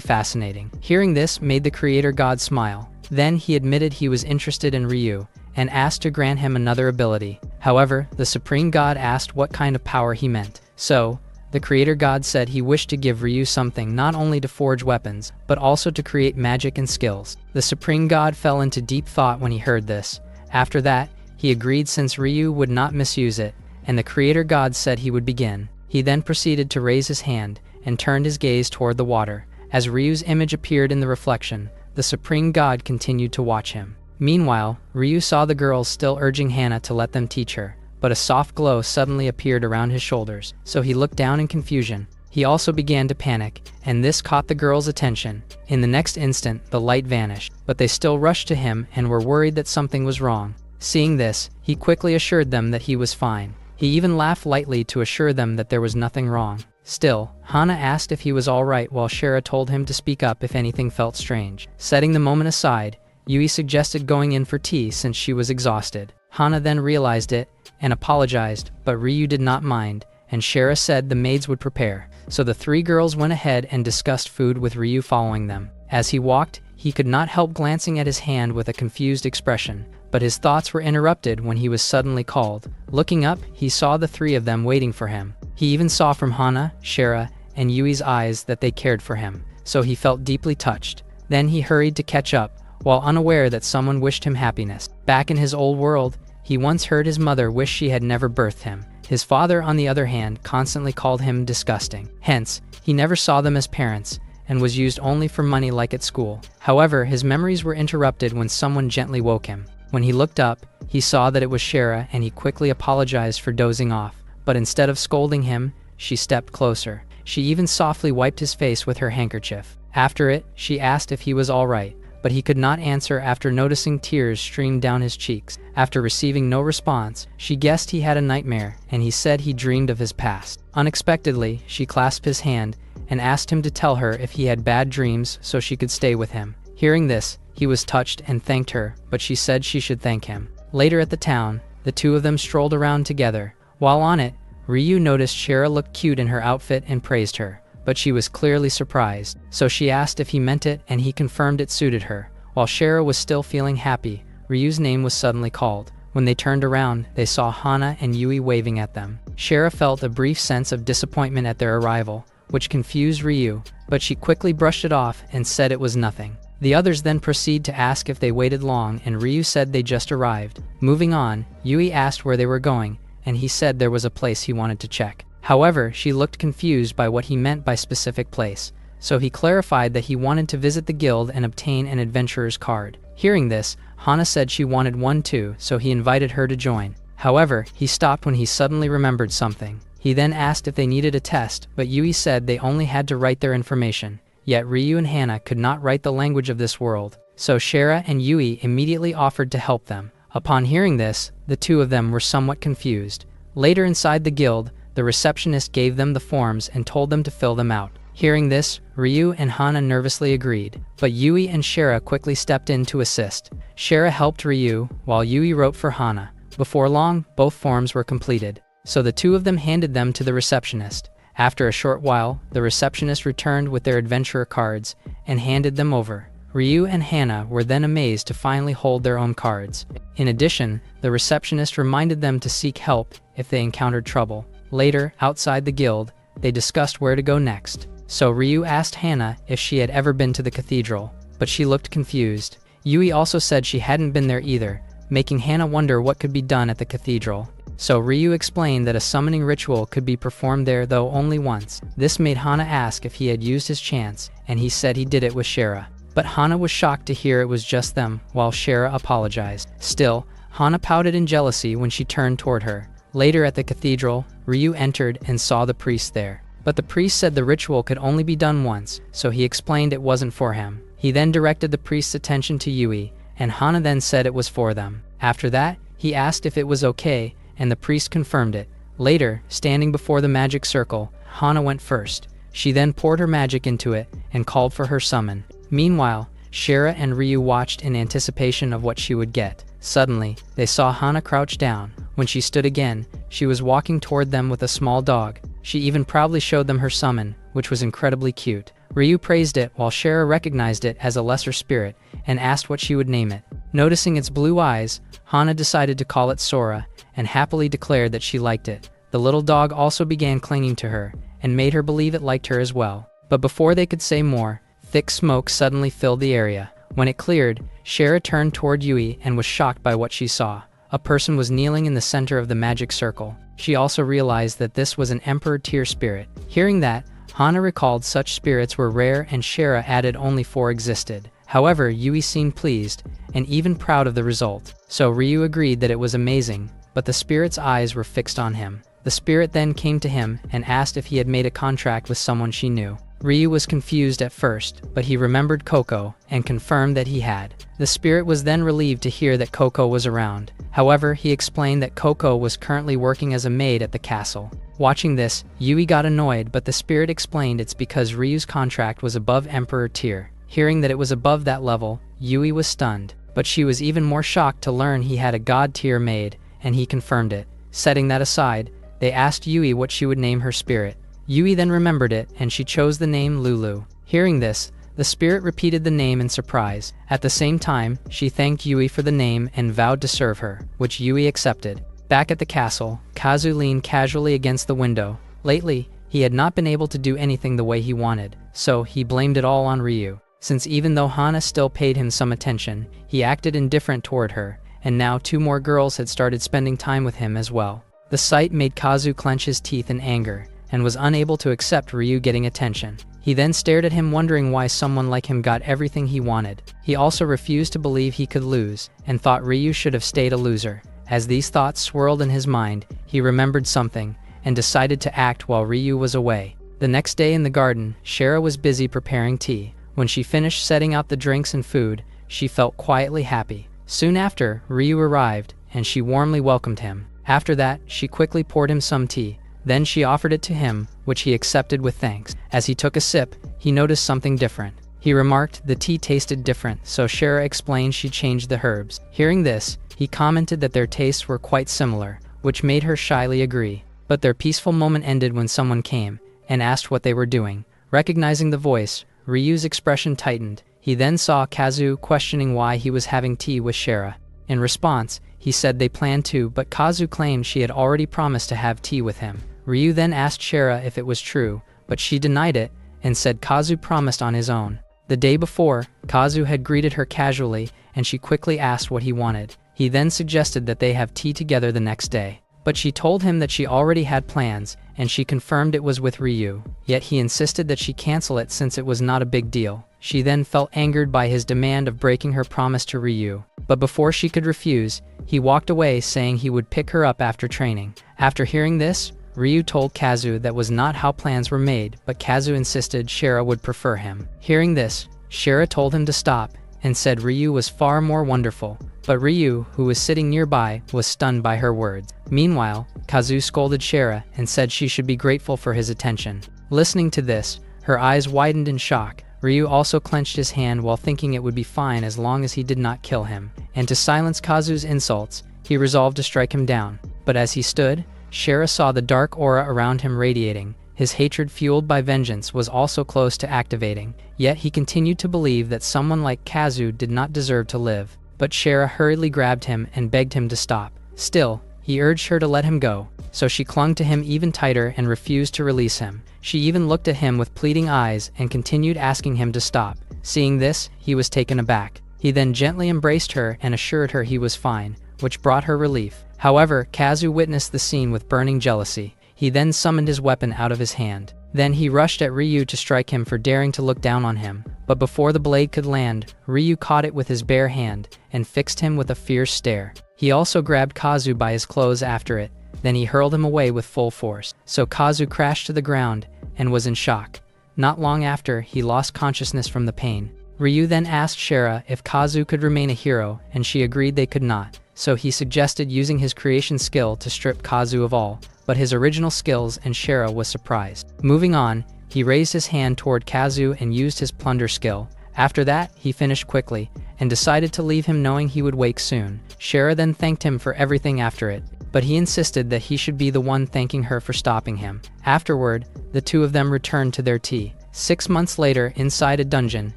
A: fascinating. Hearing this made the Creator God smile. Then he admitted he was interested in Ryu, and asked to grant him another ability. However, the Supreme God asked what kind of power he meant. So, the Creator God said he wished to give Ryu something not only to forge weapons, but also to create magic and skills. The Supreme God fell into deep thought when he heard this. After that, he agreed since Ryu would not misuse it, and the Creator God said he would begin. He then proceeded to raise his hand, and turned his gaze toward the water. As Ryu's image appeared in the reflection, the Supreme God continued to watch him. Meanwhile, Ryu saw the girls still urging Hana to let them teach her, but a soft glow suddenly appeared around his shoulders, so he looked down in confusion. He also began to panic, and this caught the girls' attention. In the next instant, the light vanished, but they still rushed to him and were worried that something was wrong. Seeing this, he quickly assured them that he was fine. He even laughed lightly to assure them that there was nothing wrong. Still, Hana asked if he was alright while Shara told him to speak up if anything felt strange. Setting the moment aside, Yui suggested going in for tea since she was exhausted. Hana then realized it and apologized, but Ryu did not mind, and Shara said the maids would prepare. So the three girls went ahead and discussed food with Ryu following them. As he walked, he could not help glancing at his hand with a confused expression, but his thoughts were interrupted when he was suddenly called. Looking up, he saw the three of them waiting for him. He even saw from Hana, Shara, and Yui's eyes that they cared for him, so he felt deeply touched. Then he hurried to catch up, while unaware that someone wished him happiness. Back in his old world, he once heard his mother wish she had never birthed him. His father, on the other hand, constantly called him disgusting. Hence, he never saw them as parents, and was used only for money like at school. However, his memories were interrupted when someone gently woke him. When he looked up, he saw that it was Shara, and he quickly apologized for dozing off. But instead of scolding him, she stepped closer. She even softly wiped his face with her handkerchief. After it, she asked if he was all right, but he could not answer after noticing tears streamed down his cheeks. After receiving no response, she guessed he had a nightmare, and he said he dreamed of his past. Unexpectedly, she clasped his hand and asked him to tell her if he had bad dreams so she could stay with him. Hearing this, he was touched and thanked her, but she said she should thank him. Later at the town, the two of them strolled around together. While on it, Ryu noticed Shara looked cute in her outfit and praised her, but she was clearly surprised, so she asked if he meant it, and he confirmed it suited her. While Shara was still feeling happy, Ryu's name was suddenly called. When they turned around, they saw Hana and Yui waving at them. Shara felt a brief sense of disappointment at their arrival, which confused Ryu, but she quickly brushed it off and said it was nothing. The others then proceed to ask if they waited long, and Ryu said they just arrived. Moving on, Yui asked where they were going, and he said there was a place he wanted to check. However, she looked confused by what he meant by specific place, so he clarified that he wanted to visit the guild and obtain an adventurer's card. Hearing this, Hana said she wanted one too, so he invited her to join. However, he stopped when he suddenly remembered something. He then asked if they needed a test, but Yui said they only had to write their information. Yet Ryu and Hana could not write the language of this world, so Shara and Yui immediately offered to help them. Upon hearing this, the two of them were somewhat confused. Later inside the guild, the receptionist gave them the forms and told them to fill them out. Hearing this, Ryu and Hana nervously agreed, but Yui and Shara quickly stepped in to assist. Shara helped Ryu, while Yui wrote for Hana. Before long, both forms were completed, so the two of them handed them to the receptionist. After a short while, the receptionist returned with their adventurer cards and handed them over. Ryu and Hana were then amazed to finally hold their own cards. In addition, the receptionist reminded them to seek help if they encountered trouble. Later, outside the guild, they discussed where to go next. So Ryu asked Hana if she had ever been to the cathedral, but she looked confused. Yui also said she hadn't been there either, making Hana wonder what could be done at the cathedral. So Ryu explained that a summoning ritual could be performed there, though only once. This made Hana ask if he had used his chance, and he said he did it with Shara. But Hana was shocked to hear it was just them, while Shara apologized. Still, Hana pouted in jealousy when she turned toward her. Later at the cathedral, Ryu entered and saw the priest there. But the priest said the ritual could only be done once, so he explained it wasn't for him. He then directed the priest's attention to Yui, and Hana then said it was for them. After that, he asked if it was okay, and the priest confirmed it. Later, standing before the magic circle, Hana went first. She then poured her magic into it and called for her summon. Meanwhile, Shara and Ryu watched in anticipation of what she would get. Suddenly, they saw Hana crouch down. When she stood again, she was walking toward them with a small dog. She even proudly showed them her summon, which was incredibly cute. Ryu praised it while Shara recognized it as a lesser spirit and asked what she would name it. Noticing its blue eyes, Hana decided to call it Sora and happily declared that she liked it. The little dog also began clinging to her and made her believe it liked her as well. But before they could say more, thick smoke suddenly filled the area. When it cleared, Shara turned toward Yui and was shocked by what she saw. A person was kneeling in the center of the magic circle. She also realized that this was an Emperor tier spirit. Hearing that, Hana recalled such spirits were rare and Shara added only 4 existed. However, Yui seemed pleased and even proud of the result. So Ryu agreed that it was amazing, but the spirit's eyes were fixed on him. The spirit then came to him and asked if he had made a contract with someone she knew. Ryu was confused at first, but he remembered Coco and confirmed that he had. The spirit was then relieved to hear that Coco was around. However, he explained that Coco was currently working as a maid at the castle. Watching this, Yui got annoyed, but the spirit explained it's because Ryu's contract was above Emperor tier. Hearing that it was above that level, Yui was stunned, but she was even more shocked to learn he had a god tier maid, and he confirmed it. Setting that aside, they asked Yui what she would name her spirit. Yui then remembered it, and she chose the name Lulu. Hearing this, the spirit repeated the name in surprise. At the same time, she thanked Yui for the name and vowed to serve her, which Yui accepted. Back at the castle, Kazu leaned casually against the window. Lately, he had not been able to do anything the way he wanted, so he blamed it all on Ryu. Since even though Hana still paid him some attention, he acted indifferent toward her, and now 2 more girls had started spending time with him as well. The sight made Kazu clench his teeth in anger, and was unable to accept Ryu getting attention. He then stared at him wondering why someone like him got everything he wanted. He also refused to believe he could lose, and thought Ryu should have stayed a loser. As these thoughts swirled in his mind, he remembered something, and decided to act while Ryu was away. The next day in the garden, Shara was busy preparing tea. When she finished setting out the drinks and food, she felt quietly happy. Soon after, Ryu arrived, and she warmly welcomed him. After that, she quickly poured him some tea. Then she offered it to him, which he accepted with thanks. As he took a sip, he noticed something different. He remarked the tea tasted different, so Shara explained she changed the herbs. Hearing this, he commented that their tastes were quite similar, which made her shyly agree. But their peaceful moment ended when someone came and asked what they were doing. Recognizing the voice, Ryu's expression tightened. He then saw Kazu questioning why he was having tea with Shara. In response, he said they planned to, but Kazu claimed she had already promised to have tea with him. Ryu then asked Shara if it was true, but she denied it and said Kazu promised on his own. The day before, Kazu had greeted her casually, and she quickly asked what he wanted. He then suggested that they have tea together the next day. But she told him that she already had plans, and she confirmed it was with Ryu. Yet he insisted that she cancel it since it was not a big deal. She then felt angered by his demand of breaking her promise to Ryu. But before she could refuse, he walked away saying he would pick her up after training. After hearing this, Ryu told Kazu that was not how plans were made, but Kazu insisted Shara would prefer him. Hearing this, Shara told him to stop and said Ryu was far more wonderful, but Ryu, who was sitting nearby, was stunned by her words. Meanwhile, Kazu scolded Shara and said she should be grateful for his attention. Listening to this, her eyes widened in shock. Ryu also clenched his hand while thinking it would be fine as long as he did not kill him. And to silence Kazu's insults, he resolved to strike him down. But as he stood, Shara saw the dark aura around him radiating. His hatred fueled by vengeance was also close to activating, yet he continued to believe that someone like Kazu did not deserve to live. But Shara hurriedly grabbed him and begged him to stop. Still, he urged her to let him go, so she clung to him even tighter and refused to release him. She even looked at him with pleading eyes and continued asking him to stop. Seeing this, he was taken aback. He then gently embraced her and assured her he was fine, which brought her relief. However, Kazu witnessed the scene with burning jealousy. He then summoned his weapon out of his hand. Then he rushed at Ryu to strike him for daring to look down on him. But before the blade could land, Ryu caught it with his bare hand and fixed him with a fierce stare. He also grabbed Kazu by his clothes after it. Then he hurled him away with full force. So Kazu crashed to the ground and was in shock. Not long after, he lost consciousness from the pain. Ryu then asked Shara if Kazu could remain a hero, and she agreed they could not. So he suggested using his creation skill to strip Kazu of all, but his original skills, and Shara was surprised. Moving on, he raised his hand toward Kazu and used his plunder skill. After that, he finished quickly, and decided to leave him knowing he would wake soon. Shara then thanked him for everything after it, but he insisted that he should be the one thanking her for stopping him. Afterward, the two of them returned to their tea. 6 months later, inside a dungeon,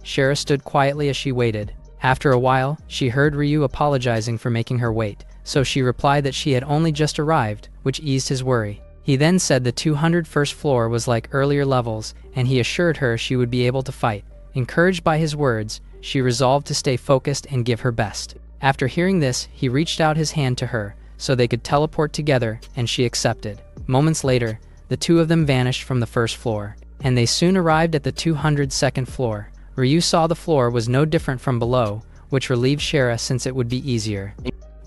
A: Shara stood quietly as she waited. After a while, she heard Ryu apologizing for making her wait, so she replied that she had only just arrived, which eased his worry. He then said the 201st floor was like earlier levels, and he assured her she would be able to fight. Encouraged by his words, she resolved to stay focused and give her best. After hearing this, he reached out his hand to her, so they could teleport together, and she accepted. Moments later, the two of them vanished from the first floor, and they soon arrived at the 202nd floor. Ryu saw the floor was no different from below, which relieved Shara since it would be easier.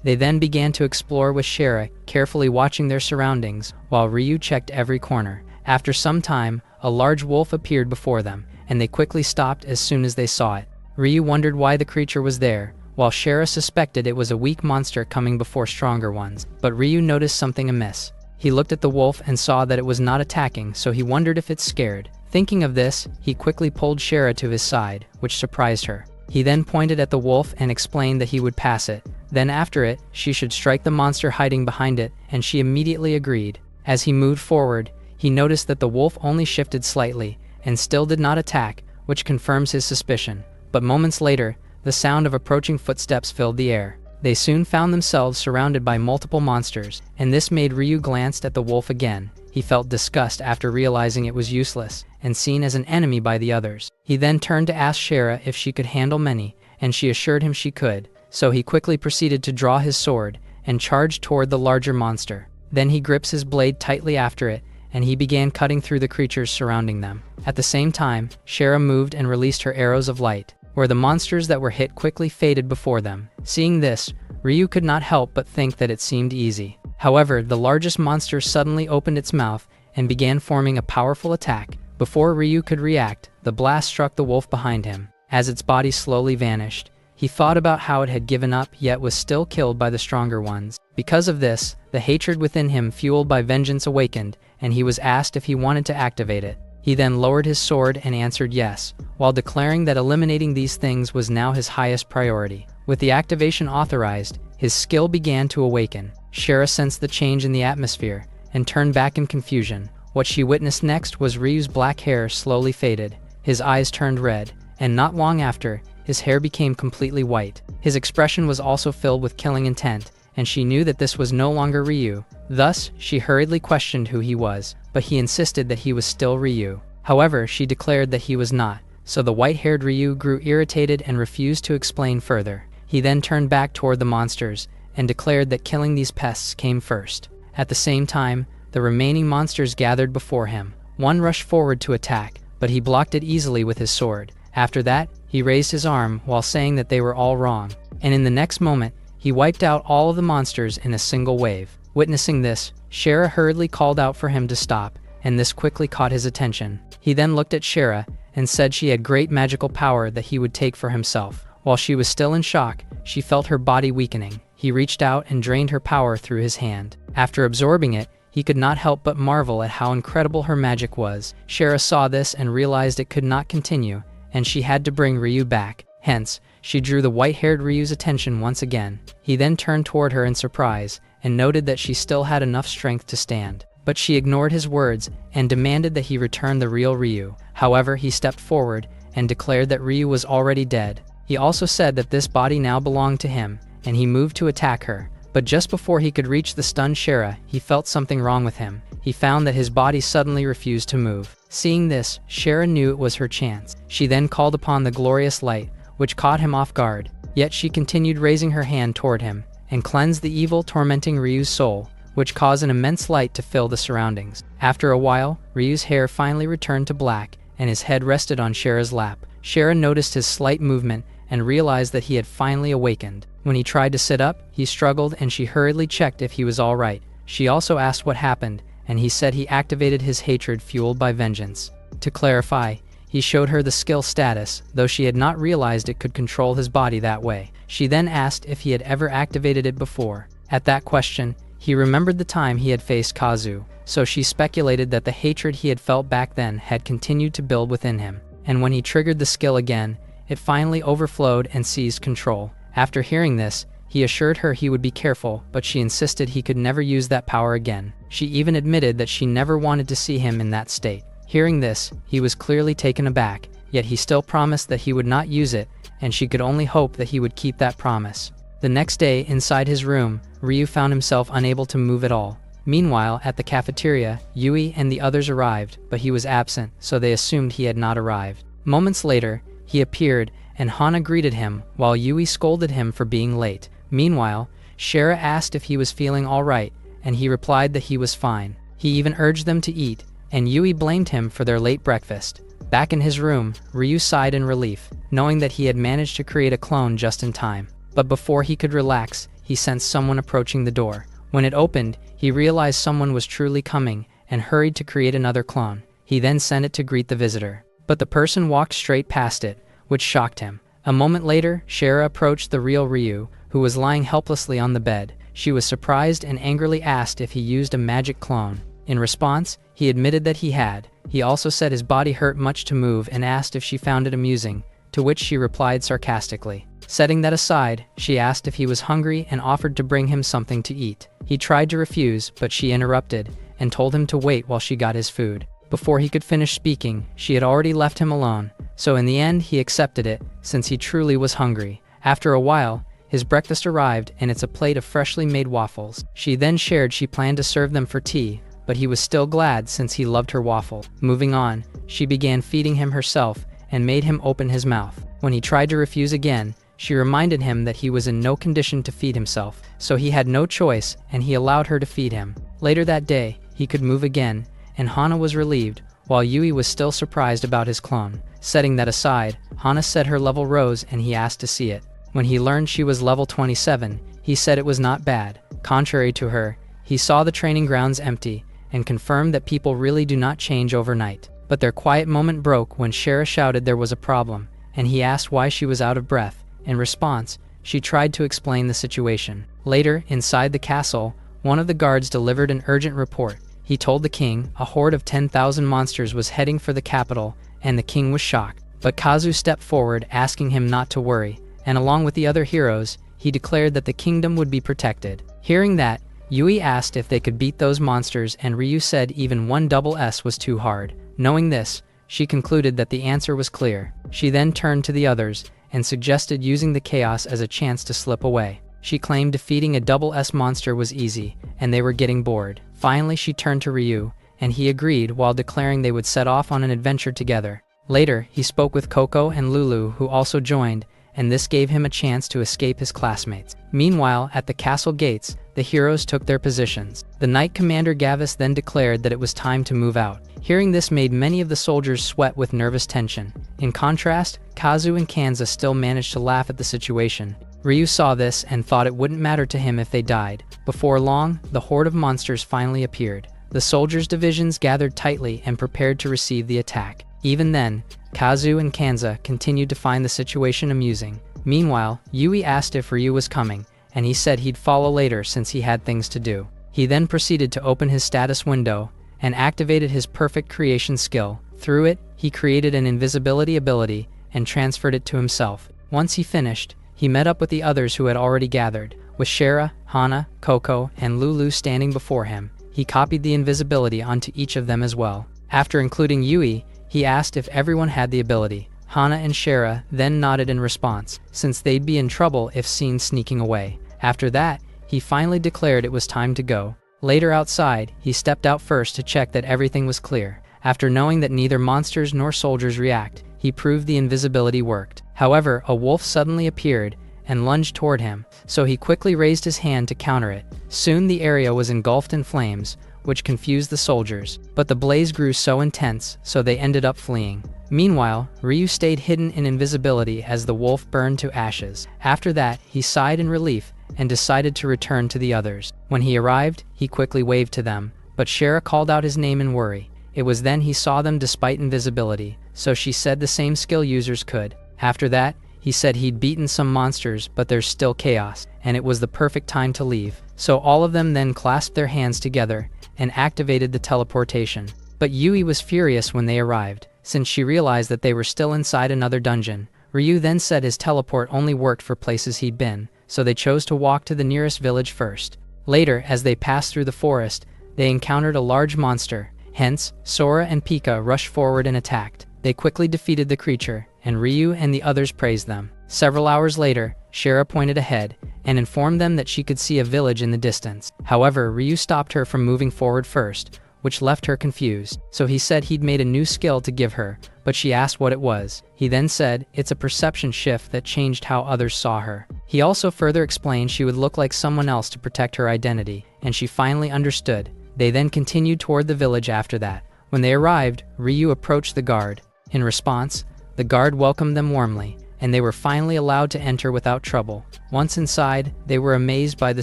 A: They then began to explore with Shara, carefully watching their surroundings, while Ryu checked every corner. After some time, a large wolf appeared before them, and they quickly stopped as soon as they saw it. Ryu wondered why the creature was there, while Shara suspected it was a weak monster coming before stronger ones. But Ryu noticed something amiss. He looked at the wolf and saw that it was not attacking, so he wondered if it's scared. Thinking of this, he quickly pulled Shara to his side, which surprised her. He then pointed at the wolf and explained that he would pass it. Then after it, she should strike the monster hiding behind it, and she immediately agreed. As he moved forward, he noticed that the wolf only shifted slightly, and still did not attack, which confirms his suspicion. But moments later, the sound of approaching footsteps filled the air. They soon found themselves surrounded by multiple monsters, and this made Ryu glance at the wolf again. He felt disgust after realizing it was useless, and seen as an enemy by the others. He then turned to ask Shara if she could handle many, and she assured him she could, so he quickly proceeded to draw his sword, and charged toward the larger monster. Then he grips his blade tightly after it, and he began cutting through the creatures surrounding them. At the same time, Shara moved and released her arrows of light, where the monsters that were hit quickly faded before them. Seeing this, Ryu could not help but think that it seemed easy. However, the largest monster suddenly opened its mouth and began forming a powerful attack. Before Ryu could react, the blast struck the wolf behind him. As its body slowly vanished, he thought about how it had given up yet was still killed by the stronger ones. Because of this, the hatred within him fueled by vengeance awakened, and he was asked if he wanted to activate it. He then lowered his sword and answered yes, while declaring that eliminating these things was now his highest priority. With the activation authorized, his skill began to awaken. Shara sensed the change in the atmosphere, and turned back in confusion. What she witnessed next was Ryu's black hair slowly faded, his eyes turned red, and not long after, his hair became completely white. His expression was also filled with killing intent, and she knew that this was no longer Ryu. Thus, she hurriedly questioned who he was, but he insisted that he was still Ryu. However, she declared that he was not, so the white-haired Ryu grew irritated and refused to explain further. He then turned back toward the monsters, and declared that killing these pests came first. At the same time, the remaining monsters gathered before him. One rushed forward to attack, but he blocked it easily with his sword. After that, he raised his arm while saying that they were all wrong, and in the next moment, he wiped out all of the monsters in a single wave. Witnessing this, Shara hurriedly called out for him to stop, and this quickly caught his attention. He then looked at Shara and said she had great magical power that he would take for himself. While she was still in shock, she felt her body weakening. He reached out and drained her power through his hand. After absorbing it, he could not help but marvel at how incredible her magic was. Shara saw this and realized it could not continue, and she had to bring Ryu back. Hence, she drew the white-haired Ryu's attention once again. He then turned toward her in surprise, and noted that she still had enough strength to stand. But she ignored his words, and demanded that he return the real Ryu. However, he stepped forward, and declared that Ryu was already dead. He also said that this body now belonged to him, and he moved to attack her. But just before he could reach the stunned Shara, he felt something wrong with him. He found that his body suddenly refused to move. Seeing this, Shara knew it was her chance. She then called upon the glorious light, which caught him off guard. Yet she continued raising her hand toward him, and cleansed the evil tormenting Ryu's soul, which caused an immense light to fill the surroundings. After a while, Ryu's hair finally returned to black, and his head rested on Shara's lap. Shara noticed his slight movement, and realized that he had finally awakened. When he tried to sit up, he struggled, and she hurriedly checked if he was all right. She also asked what happened, and he said he activated his hatred fueled by vengeance. To clarify, he showed her the skill status, though she had not realized it could control his body that way. She then asked if he had ever activated it before. At that question, he remembered the time he had faced Kazu. so she speculated that the hatred he had felt back then had continued to build within him. And when he triggered the skill again, it finally overflowed and seized control. After hearing this, he assured her he would be careful, but she insisted he could never use that power again. She even admitted that she never wanted to see him in that state. Hearing this, he was clearly taken aback, yet he still promised that he would not use it, and she could only hope that he would keep that promise. The next day, inside his room, Ryu found himself unable to move at all. Meanwhile, at the cafeteria, Yui and the others arrived, but he was absent, so they assumed he had not arrived. Moments later, he appeared, and Hana greeted him, while Yui scolded him for being late. Meanwhile, Shara asked if he was feeling alright, and he replied that he was fine. He even urged them to eat, and Yui blamed him for their late breakfast. Back in his room, Ryu sighed in relief, knowing that he had managed to create a clone just in time. But before he could relax, he sensed someone approaching the door. When it opened, he realized someone was truly coming, and hurried to create another clone. He then sent it to greet the visitor. But the person walked straight past it, which shocked him. A moment later, Shara approached the real Ryu, who was lying helplessly on the bed. She was surprised and angrily asked if he used a magic clone. In response, he admitted that he had. He also said his body hurt much to move and asked if she found it amusing, to which she replied sarcastically. Setting that aside, she asked if he was hungry and offered to bring him something to eat. He tried to refuse, but she interrupted and told him to wait while she got his food. Before he could finish speaking, she had already left him alone, so in the end he accepted it, since he truly was hungry. After a while, his breakfast arrived, and it's a plate of freshly made waffles. She then shared she planned to serve them for tea, but he was still glad since he loved her waffle. Moving on, she began feeding him herself and made him open his mouth. When he tried to refuse again, she reminded him that he was in no condition to feed himself, so he had no choice, and he allowed her to feed him. Later that day, he could move again, and Hana was relieved, while Yui was still surprised about his clone. Setting that aside, Hana said her level rose and he asked to see it. When he learned she was level 27, he said it was not bad. Contrary to her, he saw the training grounds empty, and confirmed that people really do not change overnight. But their quiet moment broke when Shara shouted there was a problem, and he asked why she was out of breath. In response, she tried to explain the situation. Later, inside the castle, one of the guards delivered an urgent report. He told the king a horde of 10,000 monsters was heading for the capital, and the king was shocked. But Kazu stepped forward, asking him not to worry, and along with the other heroes, he declared that the kingdom would be protected. Hearing that, Yui asked if they could beat those monsters, and Ryu said even one double S was too hard. Knowing this, she concluded that the answer was clear. She then turned to the others and suggested using the chaos as a chance to slip away. She claimed defeating a double S monster was easy, and they were getting bored. Finally, she turned to Ryu, and he agreed while declaring they would set off on an adventure together. Later, he spoke with Coco and Lulu, who also joined, and this gave him a chance to escape his classmates. Meanwhile, at the castle gates, the heroes took their positions. The Knight Commander Gavis then declared that it was time to move out. Hearing this made many of the soldiers sweat with nervous tension. In contrast, Kazu and Kanza still managed to laugh at the situation. Ryu saw this and thought it wouldn't matter to him if they died. Before long, the horde of monsters finally appeared. The soldiers' divisions gathered tightly and prepared to receive the attack. Even then, Kazu and Kanza continued to find the situation amusing. Meanwhile, Yui asked if Ryu was coming, and he said he'd follow later since he had things to do. He then proceeded to open his status window and activated his perfect creation skill. Through it, he created an invisibility ability and transferred it to himself. Once he finished, he met up with the others who had already gathered. With Shara, Hana, Coco, and Lulu standing before him, he copied the invisibility onto each of them as well. After including Yui, he asked if everyone had the ability. Hana and Shara then nodded in response, since they'd be in trouble if seen sneaking away. After that, he finally declared it was time to go. Later outside, he stepped out first to check that everything was clear. After knowing that neither monsters nor soldiers react, he proved the invisibility worked. However, a wolf suddenly appeared and lunged toward him, so he quickly raised his hand to counter it. Soon the area was engulfed in flames, which confused the soldiers, but the blaze grew so intense, so they ended up fleeing. Meanwhile, Ryu stayed hidden in invisibility as the wolf burned to ashes. After that, he sighed in relief and decided to return to the others. When he arrived, he quickly waved to them, but Shara called out his name in worry. It was then he saw them despite invisibility, so she said the same skill users could. After that, he said he'd beaten some monsters, but there's still chaos, and it was the perfect time to leave. So all of them then clasped their hands together and activated the teleportation. But Yui was furious when they arrived, since she realized that they were still inside another dungeon. Ryu then said his teleport only worked for places he'd been, so they chose to walk to the nearest village first. Later, as they passed through the forest, they encountered a large monster. Hence, Sora and Pika rushed forward and attacked. They quickly defeated the creature, and Ryu and the others praised them. Several hours later, Shara pointed ahead and informed them that she could see a village in the distance. However, Ryu stopped her from moving forward first, which left her confused. So he said he'd made a new skill to give her, but she asked what it was. He then said it's a perception shift that changed how others saw her. He also further explained she would look like someone else to protect her identity, and she finally understood. They then continued toward the village after that. When they arrived, Ryu approached the guard. In response, the guard welcomed them warmly, and they were finally allowed to enter without trouble. Once inside, they were amazed by the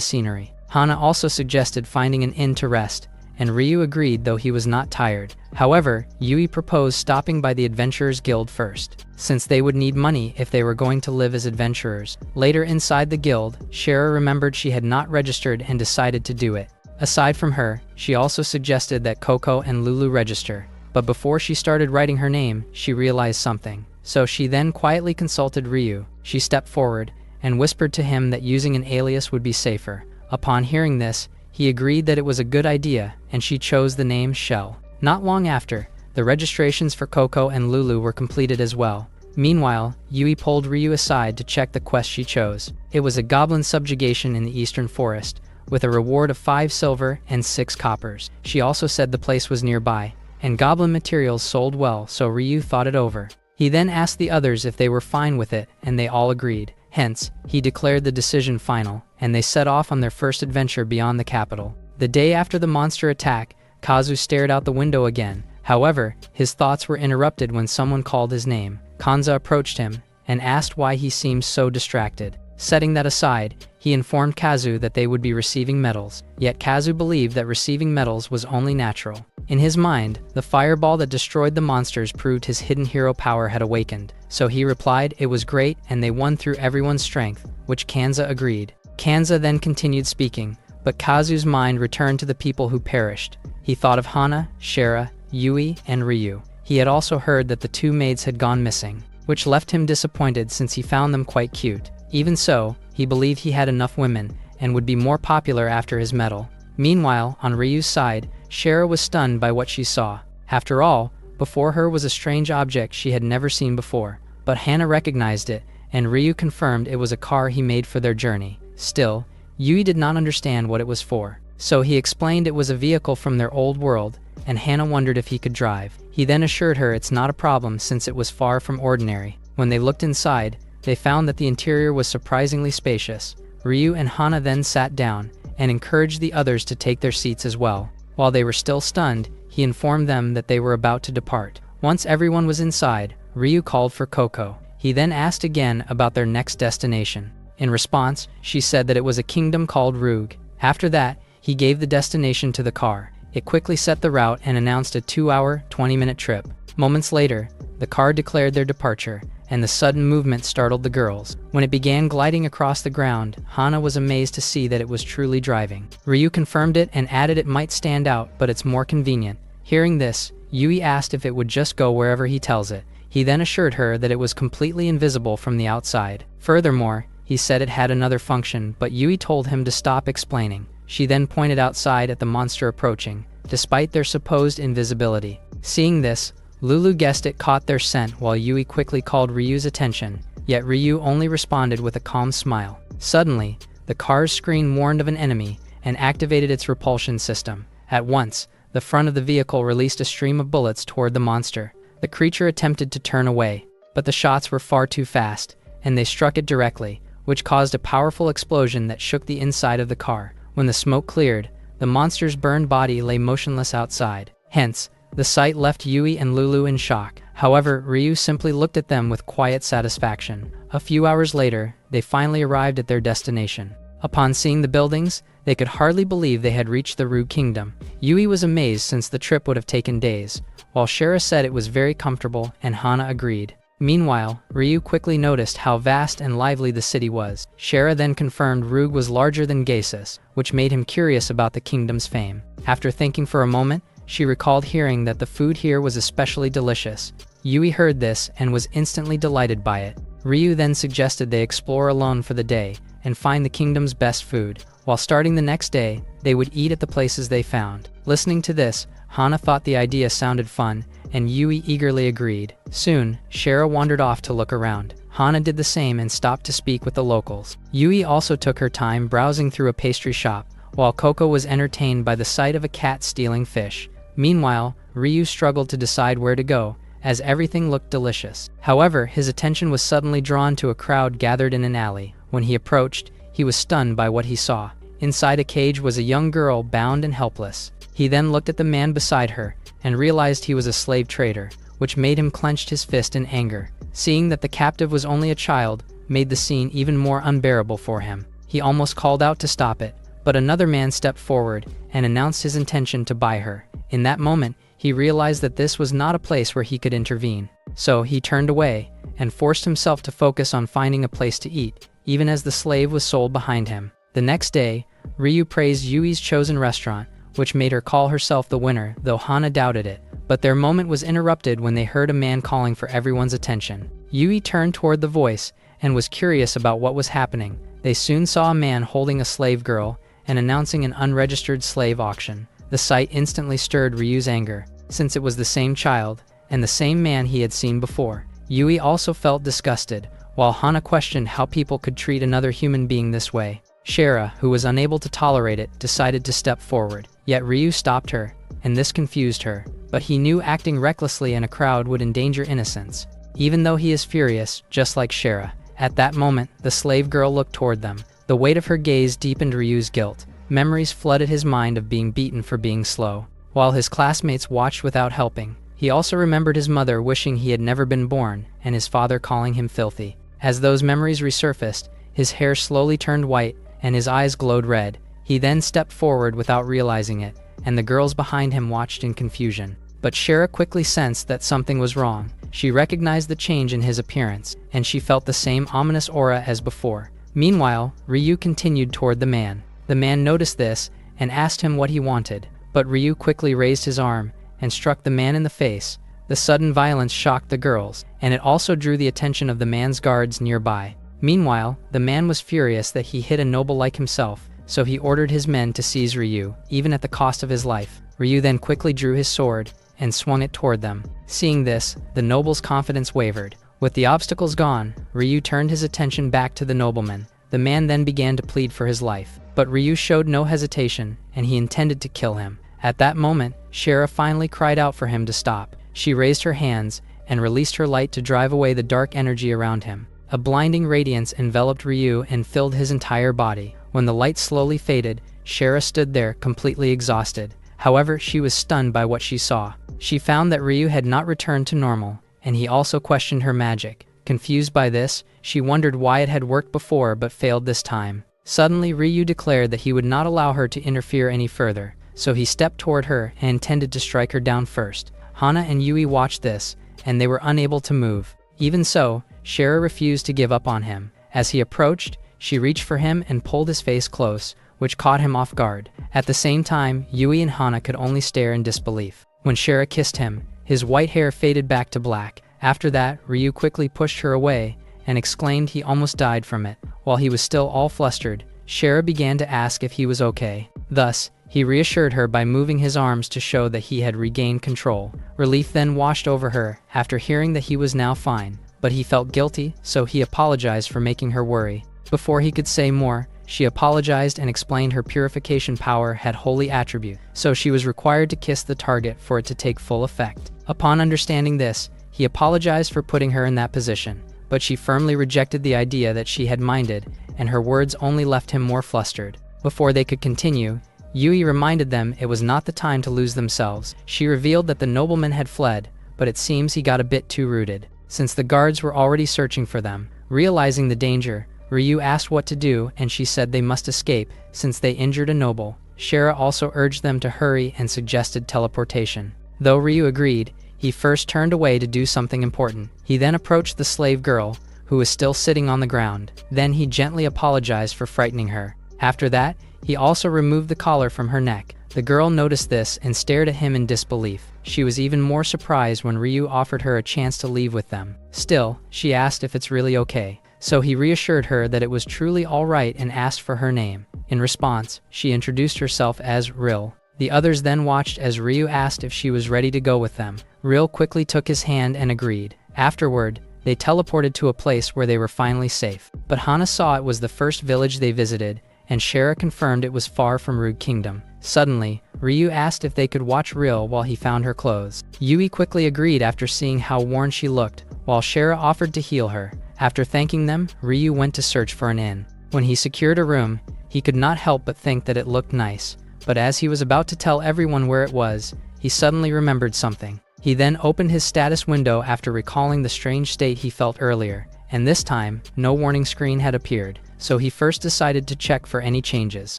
A: scenery. Hana also suggested finding an inn to rest, and Ryu agreed though he was not tired. However, Yui proposed stopping by the Adventurers Guild first, since they would need money if they were going to live as adventurers. Later inside the guild, Shara remembered she had not registered and decided to do it. Aside from her, she also suggested that Coco and Lulu register, but before she started writing her name, she realized something. So she then quietly consulted Ryu. She stepped forward and whispered to him that using an alias would be safer. Upon hearing this, he agreed that it was a good idea, and she chose the name Shell. Not long after, the registrations for Coco and Lulu were completed as well. Meanwhile, Yui pulled Ryu aside to check the quest she chose. It was a goblin subjugation in the eastern forest, with a reward of 5 silver and 6 coppers. She also said the place was nearby, and goblin materials sold well, so Ryu thought it over. He then asked the others if they were fine with it, and they all agreed. Hence, he declared the decision final, and they set off on their first adventure beyond the capital. The day after the monster attack, Kazu stared out the window again. However, his thoughts were interrupted when someone called his name. Kanza approached him and asked why he seemed so distracted. Setting that aside, he informed Kazu that they would be receiving medals, yet Kazu believed that receiving medals was only natural. In his mind, the fireball that destroyed the monsters proved his hidden hero power had awakened, so he replied it was great and they won through everyone's strength, which Kanza agreed. Kanza then continued speaking, but Kazu's mind returned to the people who perished. He thought of Hana, Shara, Yui, and Ryu. He had also heard that the 2 maids had gone missing, which left him disappointed since he found them quite cute. Even so, he believed he had enough women, and would be more popular after his medal. Meanwhile, on Ryu's side, Shara was stunned by what she saw. After all, before her was a strange object she had never seen before, but Hana recognized it, and Ryu confirmed it was a car he made for their journey. Still, Yui did not understand what it was for, so he explained it was a vehicle from their old world, and Hana wondered if he could drive. He then assured her it's not a problem since it was far from ordinary. When they looked inside, they found that the interior was surprisingly spacious. Ryu and Hana then sat down and encouraged the others to take their seats as well. While they were still stunned, he informed them that they were about to depart. Once everyone was inside, Ryu called for Coco. He then asked again about their next destination. In response, she said that it was a kingdom called Rug. After that, he gave the destination to the car. It quickly set the route and announced a 2-hour, 20-minute trip. Moments later, the car declared their departure, and the sudden movement startled the girls. When it began gliding across the ground, Hana was amazed to see that it was truly driving. Ryu confirmed it and added it might stand out, but it's more convenient. Hearing this, Yui asked if it would just go wherever he tells it. He then assured her that it was completely invisible from the outside. Furthermore, he said it had another function, but Yui told him to stop explaining. She then pointed outside at the monster approaching, despite their supposed invisibility. Seeing this, Lulu guessed it caught their scent while Yui quickly called Ryu's attention, yet Ryu only responded with a calm smile. Suddenly, the car's screen warned of an enemy and activated its repulsion system. At once, the front of the vehicle released a stream of bullets toward the monster. The creature attempted to turn away, but the shots were far too fast, and they struck it directly, which caused a powerful explosion that shook the inside of the car. When the smoke cleared, the monster's burned body lay motionless outside. Hence, the sight left Yui and Lulu in shock. However, Ryu simply looked at them with quiet satisfaction. A few hours later, they finally arrived at their destination. Upon seeing the buildings, they could hardly believe they had reached the Rug Kingdom. Yui was amazed since the trip would have taken days, while Shara said it was very comfortable and Hana agreed. Meanwhile, Ryu quickly noticed how vast and lively the city was. Shara then confirmed Rug was larger than Gesis, which made him curious about the kingdom's fame. After thinking for a moment, she recalled hearing that the food here was especially delicious. Yui heard this and was instantly delighted by it. Ryu then suggested they explore alone for the day and find the kingdom's best food. While starting the next day, they would eat at the places they found. Listening to this, Hana thought the idea sounded fun, and Yui eagerly agreed. Soon, Shara wandered off to look around. Hana did the same and stopped to speak with the locals. Yui also took her time browsing through a pastry shop, while Coco was entertained by the sight of a cat stealing fish. Meanwhile, Ryu struggled to decide where to go, as everything looked delicious. However, his attention was suddenly drawn to a crowd gathered in an alley. When he approached, he was stunned by what he saw. Inside a cage was a young girl bound and helpless. He then looked at the man beside her and realized he was a slave trader, which made him clench his fist in anger. Seeing that the captive was only a child made the scene even more unbearable for him. He almost called out to stop it, but another man stepped forward and announced his intention to buy her. In that moment, he realized that this was not a place where he could intervene. So he turned away and forced himself to focus on finding a place to eat, even as the slave was sold behind him. The next day, Ryu praised Yui's chosen restaurant, which made her call herself the winner, though Hana doubted it. But their moment was interrupted when they heard a man calling for everyone's attention. Yui turned toward the voice and was curious about what was happening. They soon saw a man holding a slave girl and announcing an unregistered slave auction. The sight instantly stirred Ryu's anger, since it was the same child and the same man he had seen before. Yui also felt disgusted, while Hana questioned how people could treat another human being this way. Shara, who was unable to tolerate it, decided to step forward. Yet Ryu stopped her, and this confused her. But he knew acting recklessly in a crowd would endanger innocence. Even though he is furious, just like Shara. At that moment, the slave girl looked toward them. The weight of her gaze deepened Ryu's guilt. Memories flooded his mind of being beaten for being slow. While his classmates watched without helping, he also remembered his mother wishing he had never been born, and his father calling him filthy. As those memories resurfaced, his hair slowly turned white, and his eyes glowed red. He then stepped forward without realizing it, and the girls behind him watched in confusion. But Shara quickly sensed that something was wrong. She recognized the change in his appearance, and she felt the same ominous aura as before. Meanwhile, Ryu continued toward the man. The man noticed this and asked him what he wanted, but Ryu quickly raised his arm and struck the man in the face. The sudden violence shocked the girls, and it also drew the attention of the man's guards nearby. Meanwhile, the man was furious that he hit a noble like himself, so he ordered his men to seize Ryu, even at the cost of his life. Ryu then quickly drew his sword and swung it toward them. Seeing this, the noble's confidence wavered. With the obstacles gone, Ryu turned his attention back to the nobleman. The man then began to plead for his life, but Ryu showed no hesitation, and he intended to kill him. At that moment, Shara finally cried out for him to stop. She raised her hands and released her light to drive away the dark energy around him. A blinding radiance enveloped Ryu and filled his entire body. When the light slowly faded, Shara stood there, completely exhausted. However, she was stunned by what she saw. She found that Ryu had not returned to normal, and he also questioned her magic. Confused by this, she wondered why it had worked before but failed this time. Suddenly, Ryu declared that he would not allow her to interfere any further, so he stepped toward her and intended to strike her down first. Hana and Yui watched this, and they were unable to move. Even so, Shara refused to give up on him. As he approached, she reached for him and pulled his face close, which caught him off guard. At the same time, Yui and Hana could only stare in disbelief. When Shara kissed him, his white hair faded back to black. After that, Ryu quickly pushed her away and exclaimed he almost died from it. While he was still all flustered, Shara began to ask if he was okay. Thus, he reassured her by moving his arms to show that he had regained control. Relief then washed over her after hearing that he was now fine, but he felt guilty, so he apologized for making her worry. Before he could say more, she apologized and explained her purification power had holy attribute, so she was required to kiss the target for it to take full effect. Upon understanding this, he apologized for putting her in that position, but she firmly rejected the idea that she had minded, and her words only left him more flustered. Before they could continue, Yui reminded them it was not the time to lose themselves. She revealed that the nobleman had fled, but it seems he got a bit too rooted, since the guards were already searching for them. Realizing the danger, Ryu asked what to do, and she said they must escape, since they injured a noble. Shara also urged them to hurry and suggested teleportation. Though Ryu agreed, he first turned away to do something important. He then approached the slave girl, who was still sitting on the ground. Then he gently apologized for frightening her. After that, he also removed the collar from her neck. The girl noticed this and stared at him in disbelief. She was even more surprised when Ryu offered her a chance to leave with them. Still, she asked if it's really okay. So he reassured her that it was truly all right and asked for her name. In response, she introduced herself as Ril. The others then watched as Ryu asked if she was ready to go with them. Ril quickly took his hand and agreed. Afterward, they teleported to a place where they were finally safe. But Hana saw it was the first village they visited, and Shara confirmed it was far from Rude Kingdom. Suddenly, Ryu asked if they could watch Ril while he found her clothes. Yui quickly agreed after seeing how worn she looked, while Shara offered to heal her. After thanking them, Ryu went to search for an inn. When he secured a room, he could not help but think that it looked nice. But as he was about to tell everyone where it was, he suddenly remembered something. He then opened his status window after recalling the strange state he felt earlier, and this time, no warning screen had appeared, so he first decided to check for any changes.